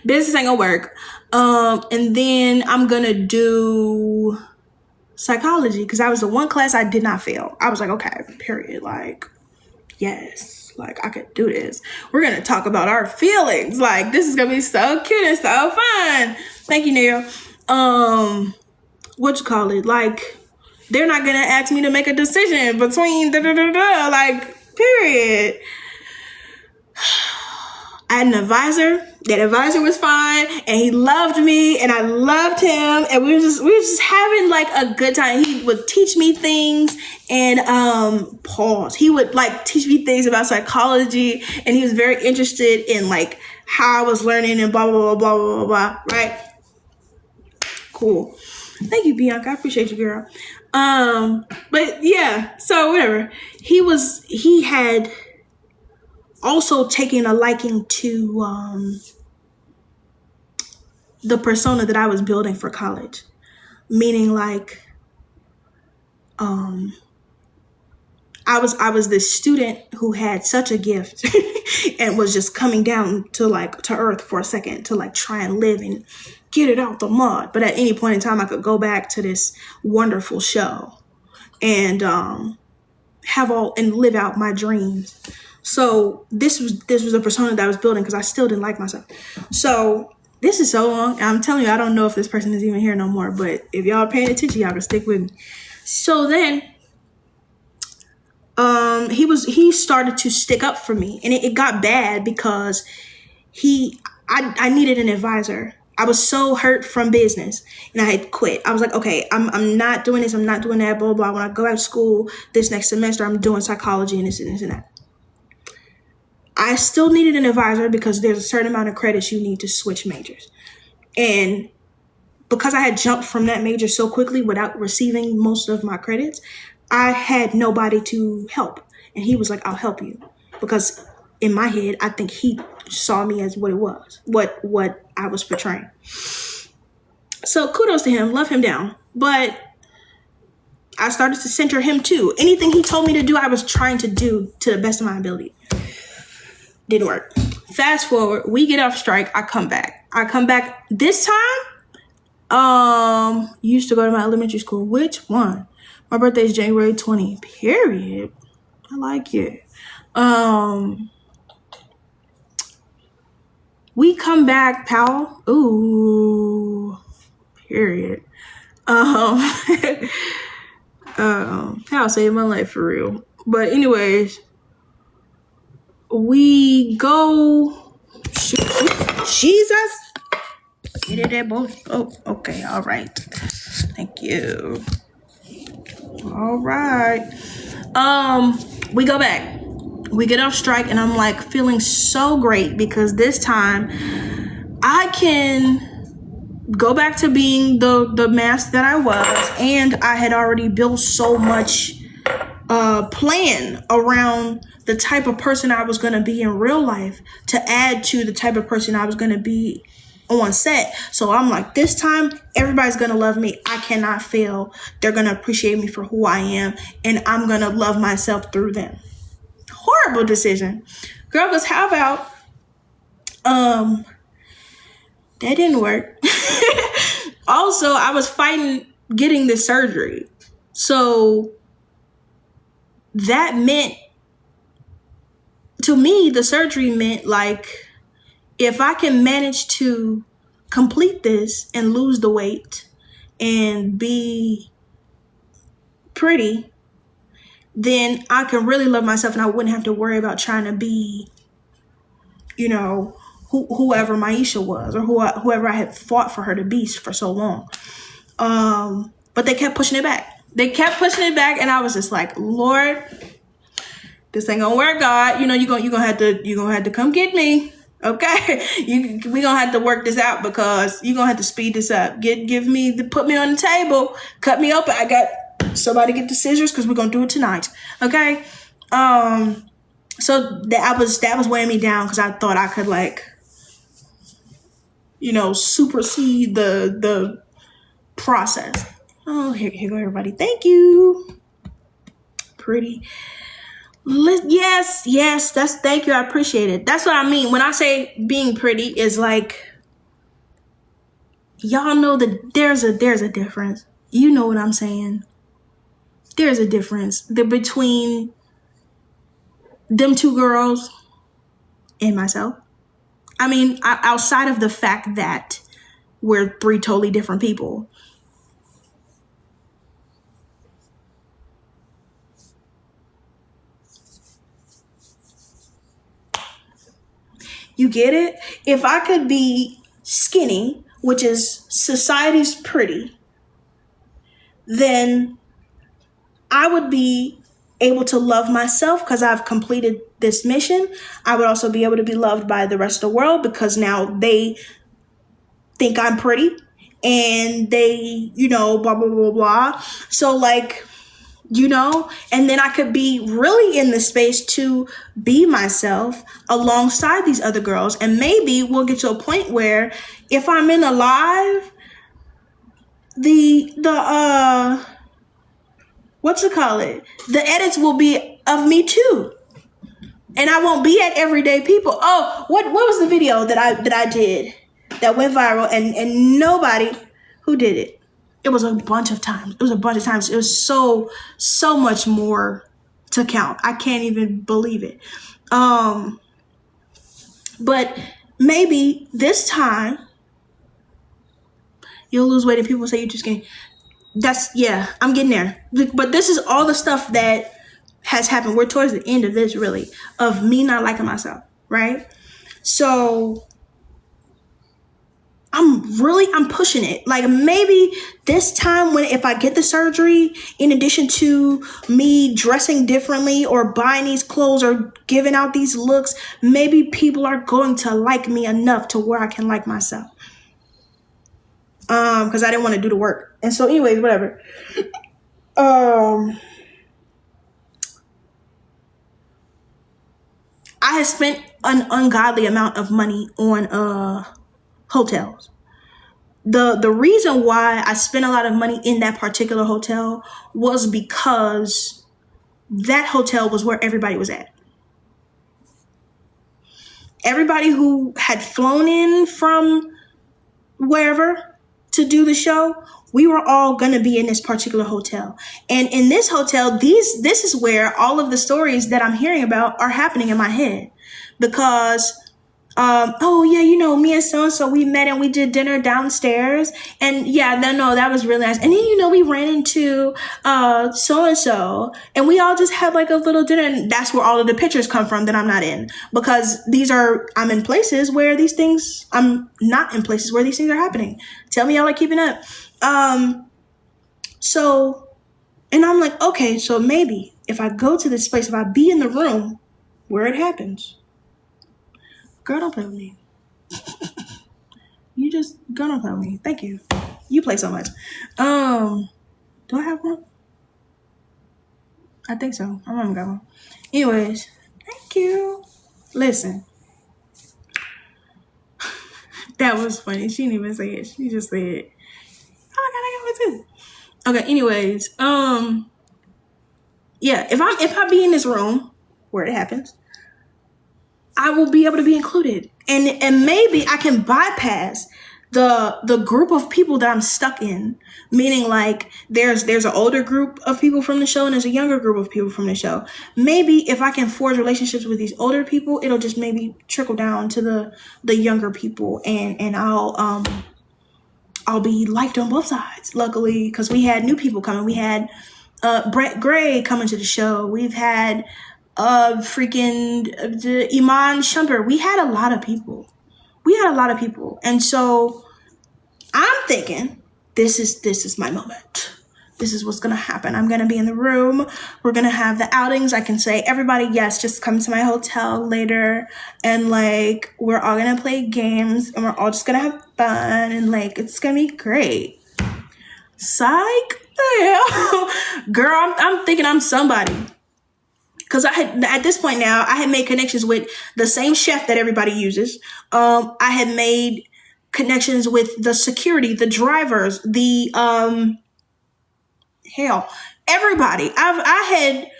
A: Business ain't gonna work. And then I'm gonna do psychology because that was the one class I did not fail. I was like, okay, period. Like, yes, like I could do this. We're gonna talk about our feelings. Like, this is gonna be so cute and so fun. Thank you, Neil. What you call it? Like, they're not gonna ask me to make a decision between like, period. I had an advisor. That advisor was fine, and he loved me, and I loved him, and we were just having like a good time. He would teach me things, and he would like teach me things about psychology, and he was very interested in like how I was learning and blah blah blah blah blah blah. Right? Cool. Thank you, Bianca. I appreciate you, girl. But yeah. So whatever. He had also taken a liking to the persona that I was building for college, meaning like I was this student who had such a gift and was just coming down to earth for a second to like try and live and get it out the mud. But at any point in time, I could go back to this wonderful show and live out my dreams. So this was a persona that I was building because I still didn't like myself. So this is so long. I'm telling you, I don't know if this person is even here no more, but if y'all are paying attention, y'all can stick with me. So then he started to stick up for me, and it got bad because I needed an advisor. I was so hurt from business and I had quit. I was like, okay, I'm not doing this. I'm not doing that, blah, blah. When I go back to school this next semester, I'm doing psychology and this and this and that. I still needed an advisor because there's a certain amount of credits you need to switch majors. And because I had jumped from that major so quickly without receiving most of my credits, I had nobody to help. And he was like, I'll help you. Because in my head, I think he saw me as what it was, what I was portraying. So kudos to him, love him down. But I started to center him too. Anything he told me to do, I was trying to do to the best of my ability. Didn't work. Fast forward, we get off strike. I come back. This time. Used to go to my elementary school. Which one? My birthday is January 20. Period. I like it. We come back, pal. Ooh. Period. Pal saved my life for real. But anyways, we go. Jesus. Get it there, both. Oh, okay. All right. Thank you. All right. We go back. We get off strike, and I'm like feeling so great because this time I can go back to being the mask that I was, and I had already built so much plan around the type of person I was going to be in real life to add to the type of person I was going to be on set. So I'm like, this time everybody's going to love me. I cannot fail. They're going to appreciate me for who I am, and I'm going to love myself through them. Horrible decision. Girl, because how about that didn't work. Also, I was fighting getting the surgery. So that meant, to me, the surgery meant like, if I can manage to complete this and lose the weight and be pretty, then I can really love myself and I wouldn't have to worry about trying to be, whoever Maisha was or whoever I had fought for her to be for so long. But they kept pushing it back. And I was just like, Lord, this ain't gonna work, God. You're gonna have to come get me. Okay. We gonna have to work this out because you're gonna have to speed this up. Put me on the table, cut me open. I got somebody get the scissors because we're gonna do it tonight. Okay. So that was weighing me down because I thought I could supersede the process. Oh, here go everybody. Thank you. Pretty. Yes, thank you. I appreciate it. That's what I mean. When I say being pretty is like, y'all know that there's a difference. You know what I'm saying? There's a difference between them two girls and myself. I mean, outside of the fact that we're three totally different people. You get it? If I could be skinny, which is society's pretty, then I would be able to love myself because I've completed this mission. I would also be able to be loved by the rest of the world because now they think I'm pretty and they, blah, blah, blah, blah. So and then I could be really in the space to be myself alongside these other girls. And maybe we'll get to a point where if I'm in a live, the edits will be of me too. And I won't be at everyday people. Oh, what was the video that I did that went viral and nobody who did it? It was a bunch of times. It was so much more to count. I can't even believe it. But maybe this time you'll lose weight and people say you just gained. I'm getting there. But this is all the stuff that has happened. We're towards the end of this, really, of me not liking myself, right? So I'm pushing it. Like maybe this time if I get the surgery, in addition to me dressing differently or buying these clothes or giving out these looks, maybe people are going to like me enough to where I can like myself. Because I didn't want to do the work. And so anyways, whatever. I had spent an ungodly amount of money on hotels. the reason why I spent a lot of money in that particular hotel was because that hotel was where everybody was at. Everybody who had flown in from wherever to do the show, we were all gonna be in this particular hotel. And in this hotel, this is where all of the stories that I'm hearing about are happening in my head. Because oh yeah, me and so we met and we did dinner downstairs, and yeah, no, that was really nice. And then we ran into so and we all just had like a little dinner, and that's where all of the pictures come from that I'm not in, because I'm in places where these things, I'm not in places where these things are happening. Tell me y'all are keeping up. So, and I'm like, okay, so maybe if I go to this place, if I be in the room where it happens, girl, don't play with me. You just gonna play with me. Thank you. You play so much. Do I have one? I think so. I remember got one. Anyways, thank you. Listen. That was funny. She didn't even say it. She just said, oh my god, I got one too. Okay, anyways. Yeah, if I be in this room where it happens, I will be able to be included. And maybe I can bypass the group of people that I'm stuck in. Meaning, like, there's an older group of people from the show and there's a younger group of people from the show. Maybe if I can forge relationships with these older people, it'll just maybe trickle down to the younger people, and I'll be liked on both sides. Luckily, because we had new people coming. We had Brett Gray coming to the show. We've had freaking Iman Shumpert. We had a lot of people. And so I'm thinking, this is my moment. This is what's gonna happen. I'm gonna be in the room. We're gonna have the outings. I can say, everybody, yes, just come to my hotel later, and like we're all gonna play games, and we're all just gonna have fun, and like it's gonna be great. Psych, girl, I'm thinking I'm somebody. Because at this point now, I had made connections with the same chef that everybody uses. I had made connections with the security, the drivers, the Hale, everybody. I'd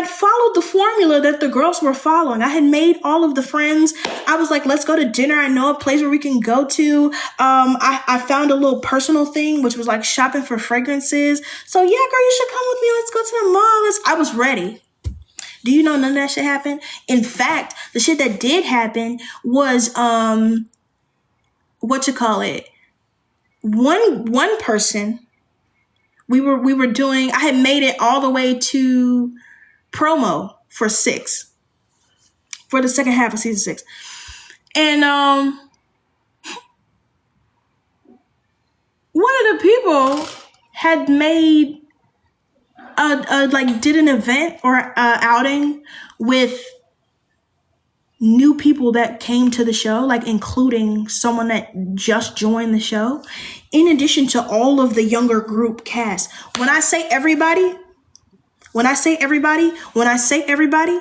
A: followed the formula that the girls were following. I had made all of the friends. I was like, let's go to dinner. I know a place where we can go to. I found a little personal thing, which was like shopping for fragrances. So yeah, girl, you should come with me. Let's go to the mall. I was ready. Do you know none of that shit happened? In fact, the shit that did happen was, one person, we were doing, I had made it all the way to promo for 6, for the second half of season 6. And one of the people had made did an event or outing with new people that came to the show, like including someone that just joined the show, in addition to all of the younger group cast. When I say everybody, and when I say everybody, when I say everybody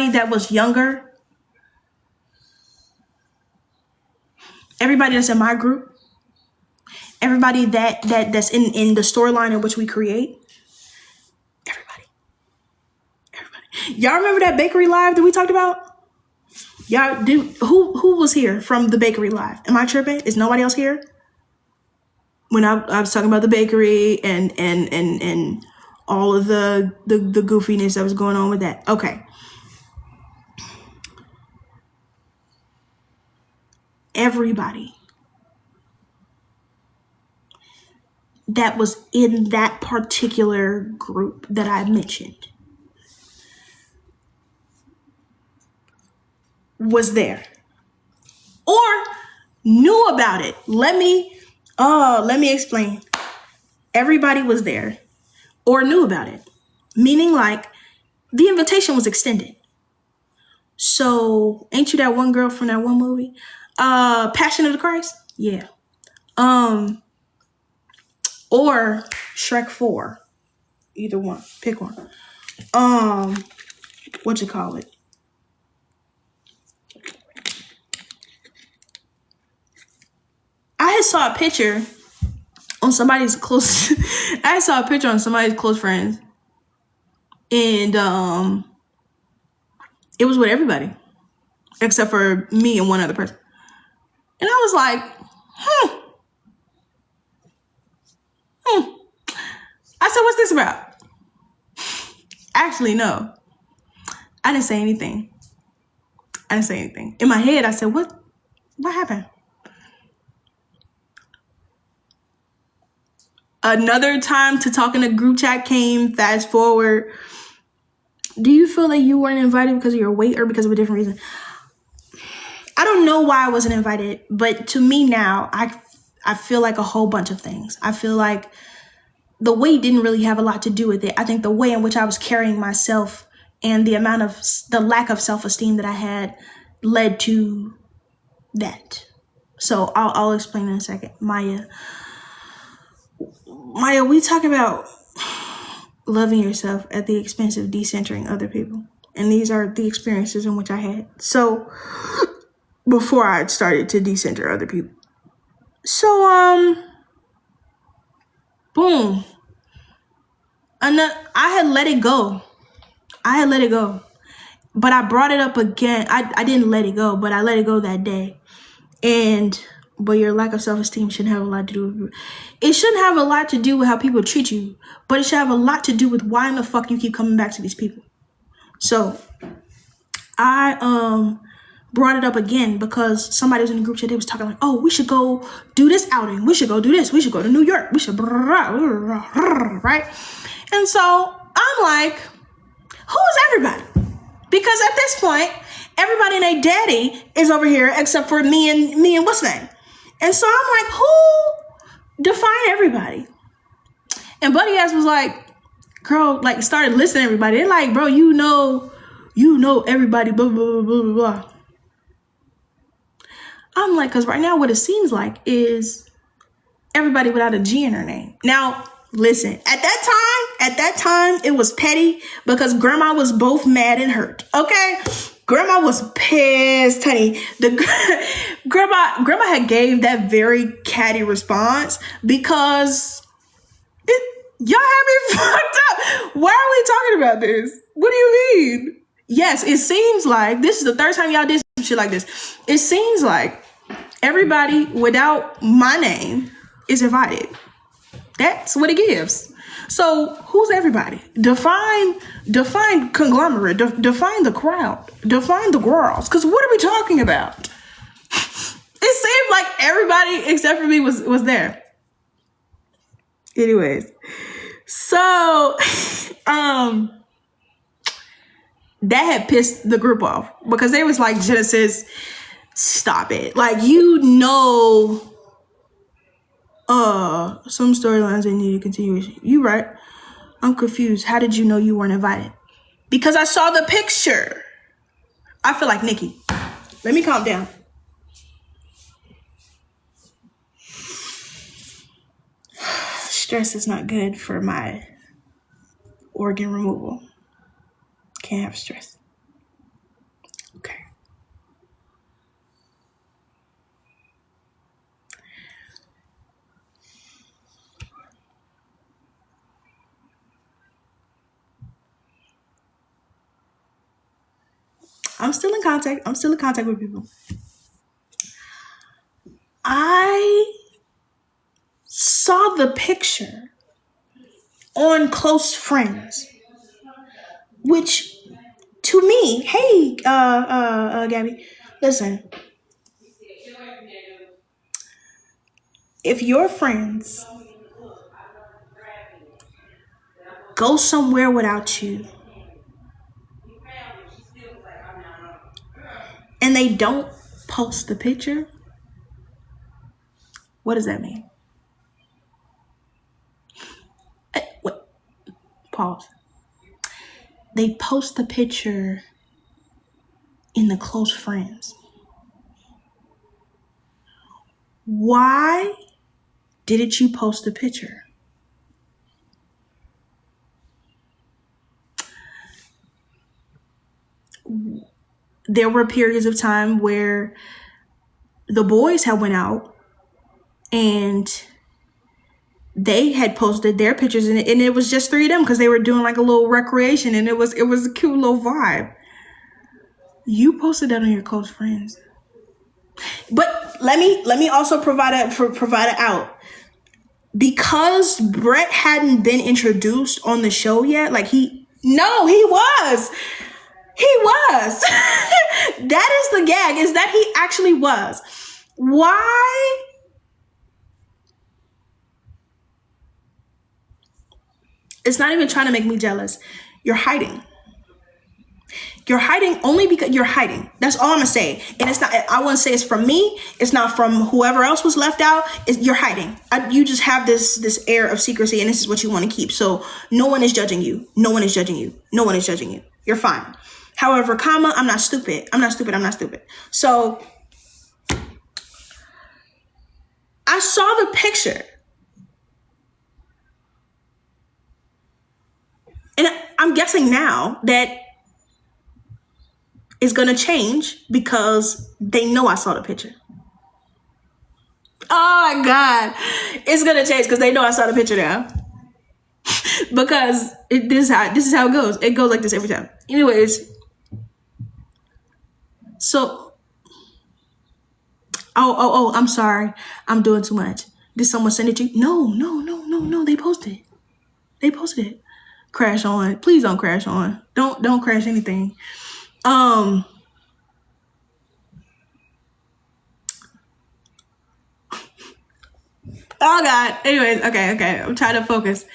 A: that was younger, everybody that's in my group, everybody that's in the storyline in which we create, everybody. Y'all remember that bakery live that we talked about? Y'all do. Who was here from the bakery live? Am I tripping? Is nobody else here? When I was talking about the bakery and all of the goofiness that was going on with that. Okay. Everybody that was in that particular group that I mentioned was there or knew about it. Let me explain. Everybody was there or knew about it, meaning like the invitation was extended. So ain't you that one girl from that one movie, Passion of the Christ? Yeah. Or Shrek 4, either one, pick one. What you call it? I saw a picture on somebody's close. I saw a picture on somebody's close friends, and it was with everybody except for me and one other person. And I was like, I said, what's this about? Actually, no. I didn't say anything. In my head, I said, what happened? Another time to talk in a group chat came, fast forward. Do you feel that you weren't invited because of your weight or because of a different reason? I don't know why I wasn't invited, but to me now, I feel like a whole bunch of things. I feel like the weight didn't really have a lot to do with it. I think the way in which I was carrying myself and the lack of self-esteem that I had led to that. So I'll explain in a second. Maya, we talk about loving yourself at the expense of decentering other people. And these are the experiences in which I had. So before I started to decenter other people. So, boom. I had let it go. But I brought it up again. I didn't let it go, but I let it go that day. But your lack of self-esteem shouldn't have a lot to do with it. It shouldn't have a lot to do with how people treat you, but it should have a lot to do with why in the fuck you keep coming back to these people. So I brought it up again because somebody was in the group chat. They was talking like, oh, we should go do this outing. We should go do this. We should go to New York. We should right? And so I'm like, who is everybody? Because at this point, everybody and their daddy is over here except for me and what's name. And so I'm like, who define everybody? And Buddy ass was like, girl, like started listening to everybody. They're like, bro, you know everybody, blah, blah, blah, blah, blah. I'm like, because right now what it seems like is everybody without a G in her name. Now, listen, at that time, it was petty because grandma was both mad and hurt. Okay? Grandma was pissed, honey. Grandma had gave that very catty response because y'all had me fucked up. Why are we talking about this? What do you mean? Yes, it seems like this is the third time y'all did some shit like this. It seems like everybody without my name is invited. That's what it gives. So who's everybody? Define conglomerate. Define the crowd. Define the girls. Because what are we talking about? It seemed like everybody except for me was there. Anyways, so that had pissed the group off because they was like, Genesis, stop it. Like, some storylines they need a continuation. You right. I'm confused. How did you know you weren't invited? Because I saw the picture. I feel like Nikki. Let me calm down. Stress is not good for my organ removal. Can't have stress. Okay. I'm still in contact with people. I saw the picture on Close Friends, which to me, hey, Gabby, listen. If your friends go somewhere without you and they don't post the picture, what does that mean? Wait, pause. They post the picture in the Close Friends. Why didn't you post the picture? There were periods of time where the boys had went out and they had posted their pictures in it, and it was just 3 of them because they were doing like a little recreation, and it was a cute little vibe. You posted that on your close friends, but let me also provide it out, because Brett hadn't been introduced on the show yet. Like he was. That is the gag, is that he actually was. Why? It's not even trying to make me jealous. You're hiding. You're hiding only because you're hiding. That's all I'm gonna say. And it's not, I wouldn't say it's from me. It's not from whoever else was left out. You're hiding. You just have this air of secrecy, and this is what you want to keep. So no one is judging you. No one is judging you. No one is judging you. You're fine. However, I'm not stupid. I'm not stupid. So I saw the picture. And I'm guessing now that it's going to change because they know I saw the picture. Oh my God. It's going to change because they know I saw the picture now. Because this is how it goes. It goes like this every time. Anyways. So. Oh, I'm sorry. I'm doing too much. Did someone send it to you? No. They posted it. Crash on. Please don't crash on. Don't crash anything. Oh God. Anyways, okay. I'm trying to focus.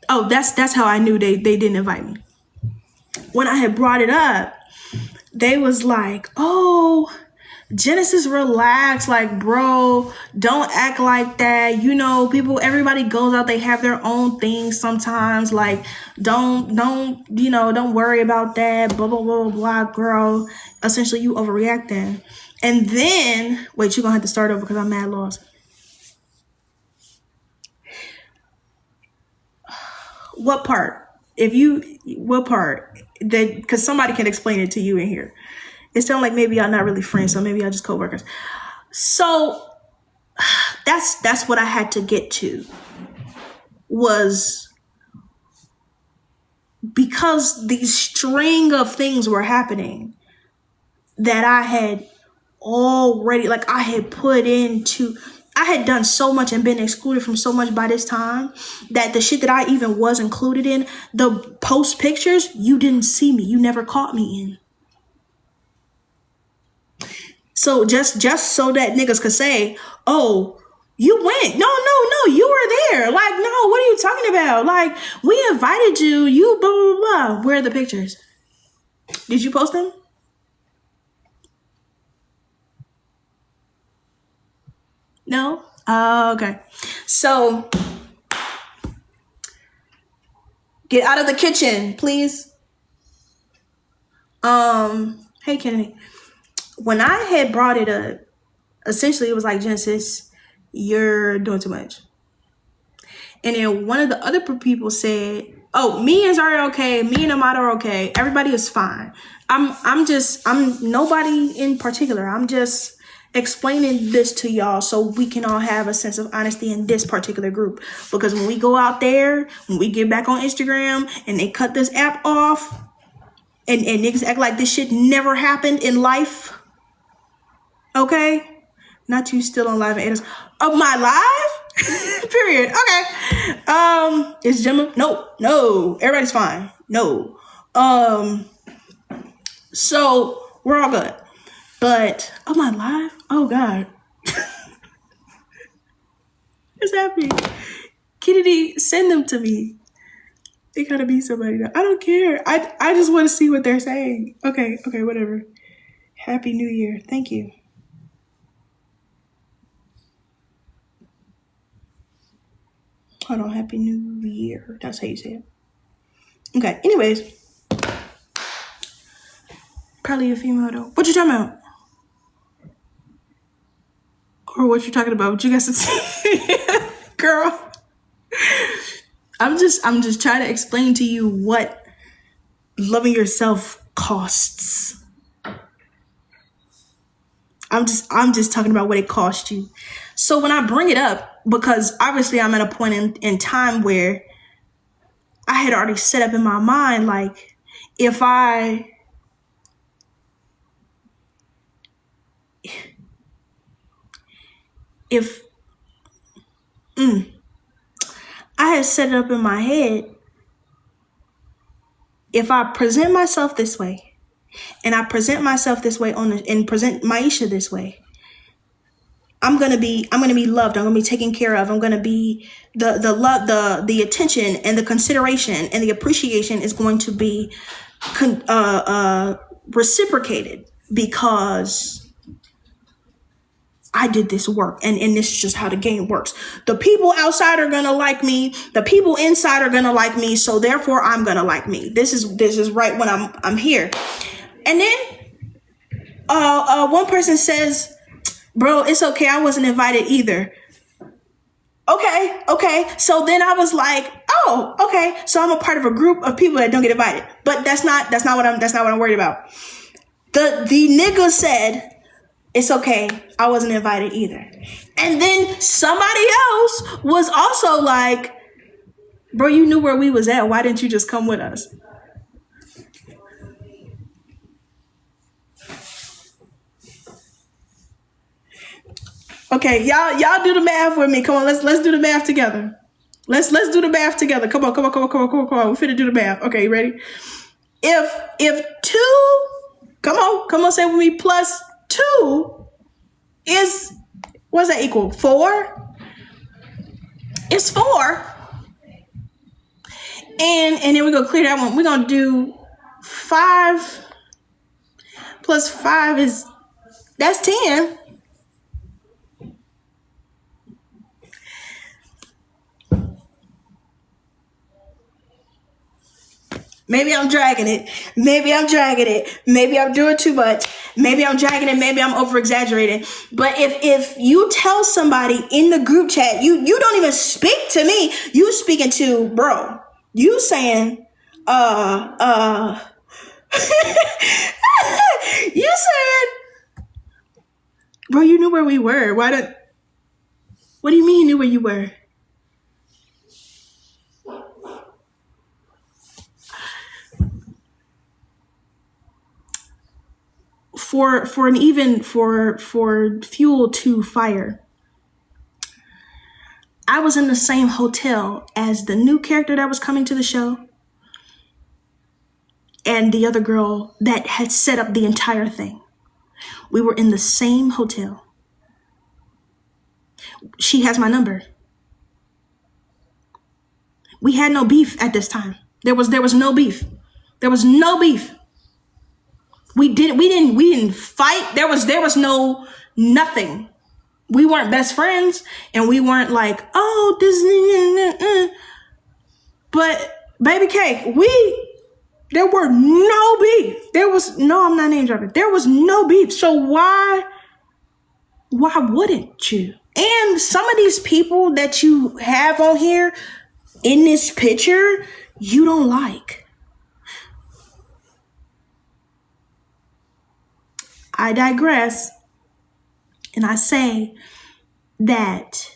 A: Oh, that's how I knew they didn't invite me. When I had brought it up, they was like, "Oh, Genesis, relax, like, bro, don't act like that. You know, everybody goes out, they have their own things sometimes. Like, don't worry about that, blah, blah, blah, blah, girl. Essentially, you overreacting." And then, wait, you're gonna have to start over because I'm mad lost. What part? Because somebody can explain it to you in here. It sounds like maybe y'all not really friends, so maybe y'all just co-workers. So that's what I had to get to, was because these string of things were happening that I had already, like, I had done so much and been excluded from so much by this time that the shit that I even was included in, the post pictures, you didn't see me. You never caught me in. So just so that niggas could say, "Oh, you went." No, you were there. Like, no, what are you talking about? Like, we invited you. You blah, blah, blah. Where are the pictures? Did you post them? No? Okay. So, get out of the kitchen, please. Hey, Kennedy. When I had brought it up, essentially it was like, "Genesis, you're doing too much." And then one of the other people said, "Oh, me and Zari are okay. Me and Amada are okay. Everybody is fine." I'm nobody in particular. I'm just explaining this to y'all so we can all have a sense of honesty in this particular group. Because when we go out there, when we get back on Instagram and they cut this app off and niggas act like this shit never happened in life. Okay? Not you still on live and of my live? Period. Okay. Is Gemma? No. Everybody's fine. No. So we're all good. But am I live? Oh God. What's happening? Kennedy, send them to me. They gotta be somebody. I don't care. I just want to see what they're saying. Okay, whatever. Happy New Year. Thank you. Hold on, Happy New Year. That's how you say it. Okay, anyways. Probably a female though. What you talking about? Or what you talking about? What you guys say? Girl. I'm just trying to explain to you what loving yourself costs. I'm just talking about what it cost you. So when I bring it up, because obviously I'm at a point in time where I had already set up in my mind, like, if I had set it up in my head, if I present myself this way, and I present myself this way and present Maisha this way, I'm gonna be loved. I'm gonna be taken care of. I'm gonna be the love, the attention, and the consideration and the appreciation is going to be reciprocated because I did this work, and this is just how the game works. The people outside are gonna like me. The people inside are gonna like me. So therefore, I'm gonna like me. This is right when I'm here. And then, one person says, "Bro, it's okay. I wasn't invited either." Okay. So then I was like, "Oh, okay. So I'm a part of a group of people that don't get invited." But that's not what I'm worried about. The nigga said, "It's okay. I wasn't invited either." And then somebody else was also like, "Bro, you knew where we was at. Why didn't you just come with us?" Okay, y'all do the math with me. Come on, let's do the math together. Let's do the math together. Come on. We finna do the math. Okay, you ready? If 2, come on, say it with me, plus 2 is, what's that equal? 4? It's 4. And then we're gonna clear that one. We're gonna do 5 plus 5 that's 10. Maybe I'm dragging it. Maybe I'm doing too much. Maybe I'm dragging it. Maybe I'm over exaggerating. But if you tell somebody in the group chat, you don't even speak to me. You speaking to bro. You saying, you saying, bro, you knew where we were. What do you mean you knew where you were? For fuel to fire, I was in the same hotel as the new character that was coming to the show and the other girl that had set up the entire thing. We were in the same hotel. She has my number. We had no beef at this time. There was no beef. There was no beef. We didn't fight. There was no nothing. We weren't best friends, and we weren't like, oh, this. But baby cake, there were no beef. I'm not name dropping. There was no beef. So why wouldn't you? And some of these people that you have on here in this picture, you don't like. I digress, and I say that,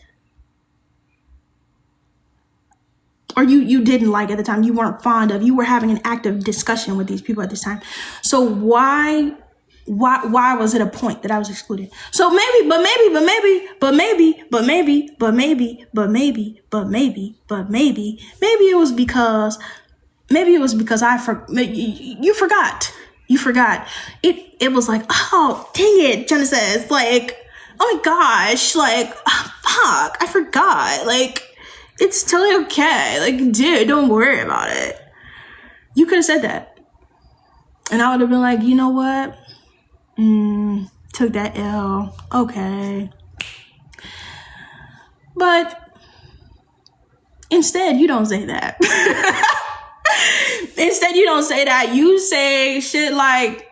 A: or you didn't like at the time, you weren't fond of, you were having an active discussion with these people at this time. So why was it a point that I was excluded? So maybe it was because you forgot. It was like, oh, dang it, Jenna says, like, oh my gosh, like, fuck, I forgot. Like, it's totally okay. Like, dude, don't worry about it. You could have said that. And I would have been like, you know what? Took that L. Okay. But instead, you don't say that. Instead, you don't say that. You say shit like,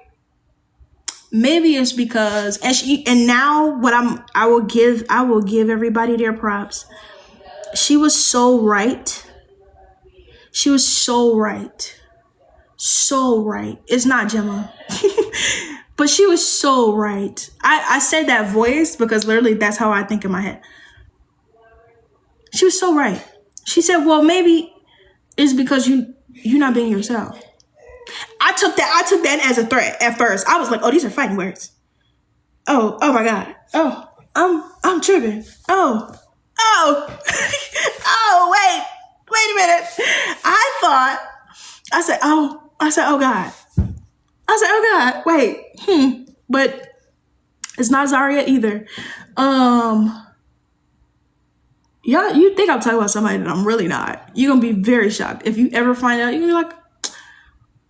A: maybe it's because, and now I will give everybody their props. She was so right. She was so right. So right. It's not Gemma. But she was so right. I said that voice because literally that's how I think in my head. She was so right. She said, well, maybe it's because you're not being yourself. I took that as a threat at first. I was like, oh, these are fighting words. Oh my God. Oh, I'm tripping. Oh, wait a minute. I said, oh God, wait. But it's not Zaria either. Y'all, you think I'm talking about somebody that I'm really not. You're gonna be very shocked. If you ever find out, you're gonna be like,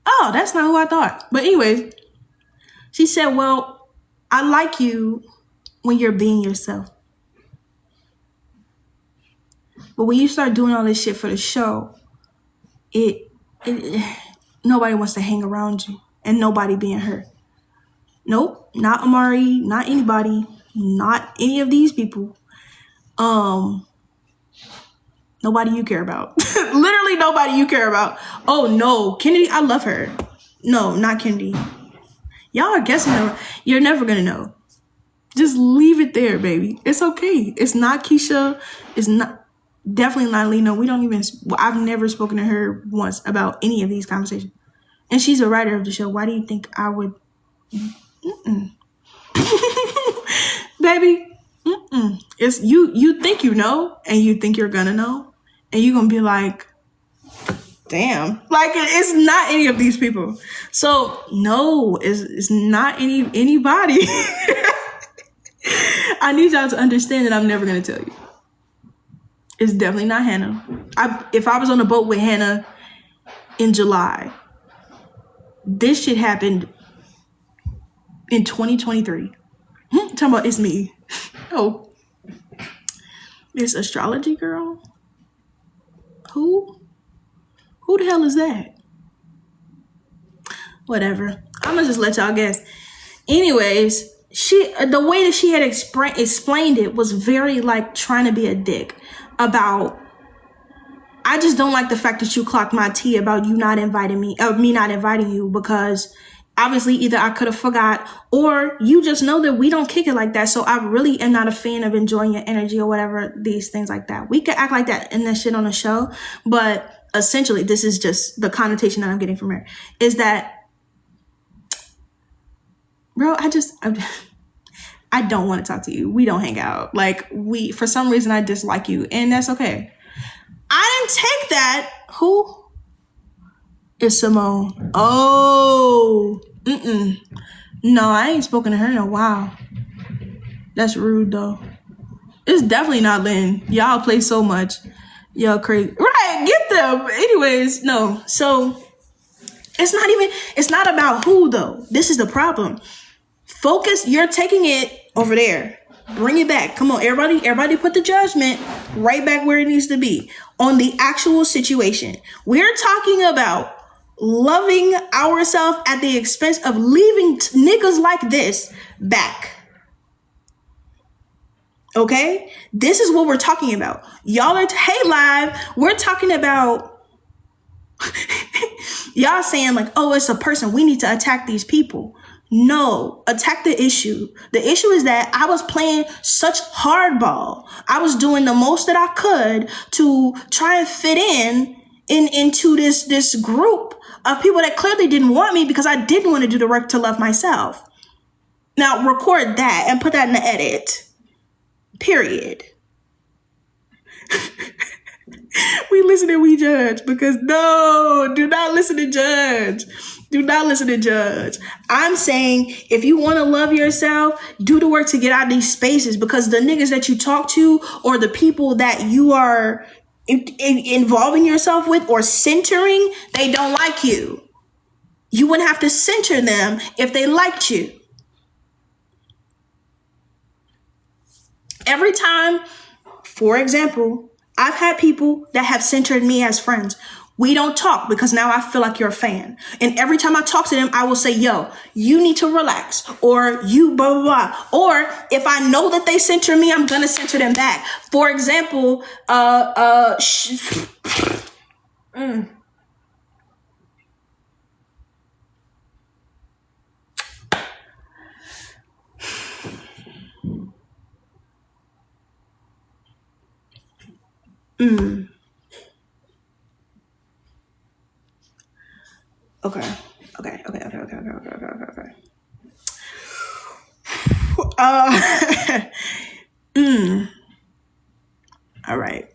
A: oh, that's not who I thought. But anyways, she said, well, I like you when you're being yourself. But when you start doing all this shit for the show, it nobody wants to hang around you and nobody being hurt. Nope, not Amari, not anybody, not any of these people. Nobody you care about. Literally nobody you care about. Oh no, Kennedy, I love her. No, not Kennedy. Y'all are guessing her. You're never gonna know. Just leave it there, baby. It's okay. It's not Keisha. It's not definitely not Lena. I've never spoken to her once about any of these conversations. And she's a writer of the show. Why do you think I would? Baby, it's you think you know, and you think you're gonna know, and you're gonna be like, damn, like it's not any of these people. So no, it's not anybody. I need y'all to understand that I'm never gonna tell you. It's definitely not Hannah. If I was on a boat with Hannah in July, this shit happened in 2023. Talking about it's me. Oh, this astrology girl. Who the hell is that? Whatever. I'm gonna just let y'all guess. Anyways, the way that she had explained it was very like trying to be a dick about, I just don't like the fact that you clocked my tea about you not inviting me, me not inviting you, because obviously either I could have forgot or you just know that we don't kick it like that. So I really am not a fan of enjoying your energy or whatever, these things like that. We could act like that and that shit on the show, but essentially this is just the connotation that I'm getting from her is that, bro, I don't want to talk to you. We don't hang out. Like for some reason I dislike you and that's okay. I didn't take that. Who is Simone? Oh, no, I ain't spoken to her in a while. That's rude though. It's definitely not Lynn. Y'all play so much. Y'all crazy. Right, get them. Anyways, no. So it's not about who though. This is the problem. Focus, you're taking it over there. Bring it back. Come on, everybody put the judgment right back where it needs to be on the actual situation. We're talking about loving ourselves at the expense of leaving niggas like this back. Okay? This is what we're talking about. Y'all are, hey live, we're talking about y'all saying like, oh, it's a person. We need to attack these people. No, attack the issue. The issue is that I was playing such hardball. I was doing the most that I could to try and fit into this group of people that clearly didn't want me because I didn't want to do the work to love myself. Now record that and put that in the edit. Period. We listen and we judge because no, do not listen to judge. Do not listen to judge. I'm saying if you want to love yourself, do the work to get out of these spaces because the niggas that you talk to or the people that you are involving yourself with or centering, they don't like you. You wouldn't have to center them if they liked you. Every time, for example, I've had people that have centered me as friends. We don't talk because now I feel like you're a fan. And every time I talk to them, I will say, yo, you need to relax or you blah, blah, blah. Or if I know that they center me, I'm going to center them back. For example, Mm. Okay. Okay. Okay. Okay. Okay. Okay. Okay. Okay. Okay. Uh, all right.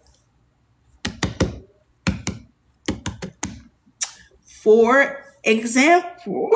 A: For example,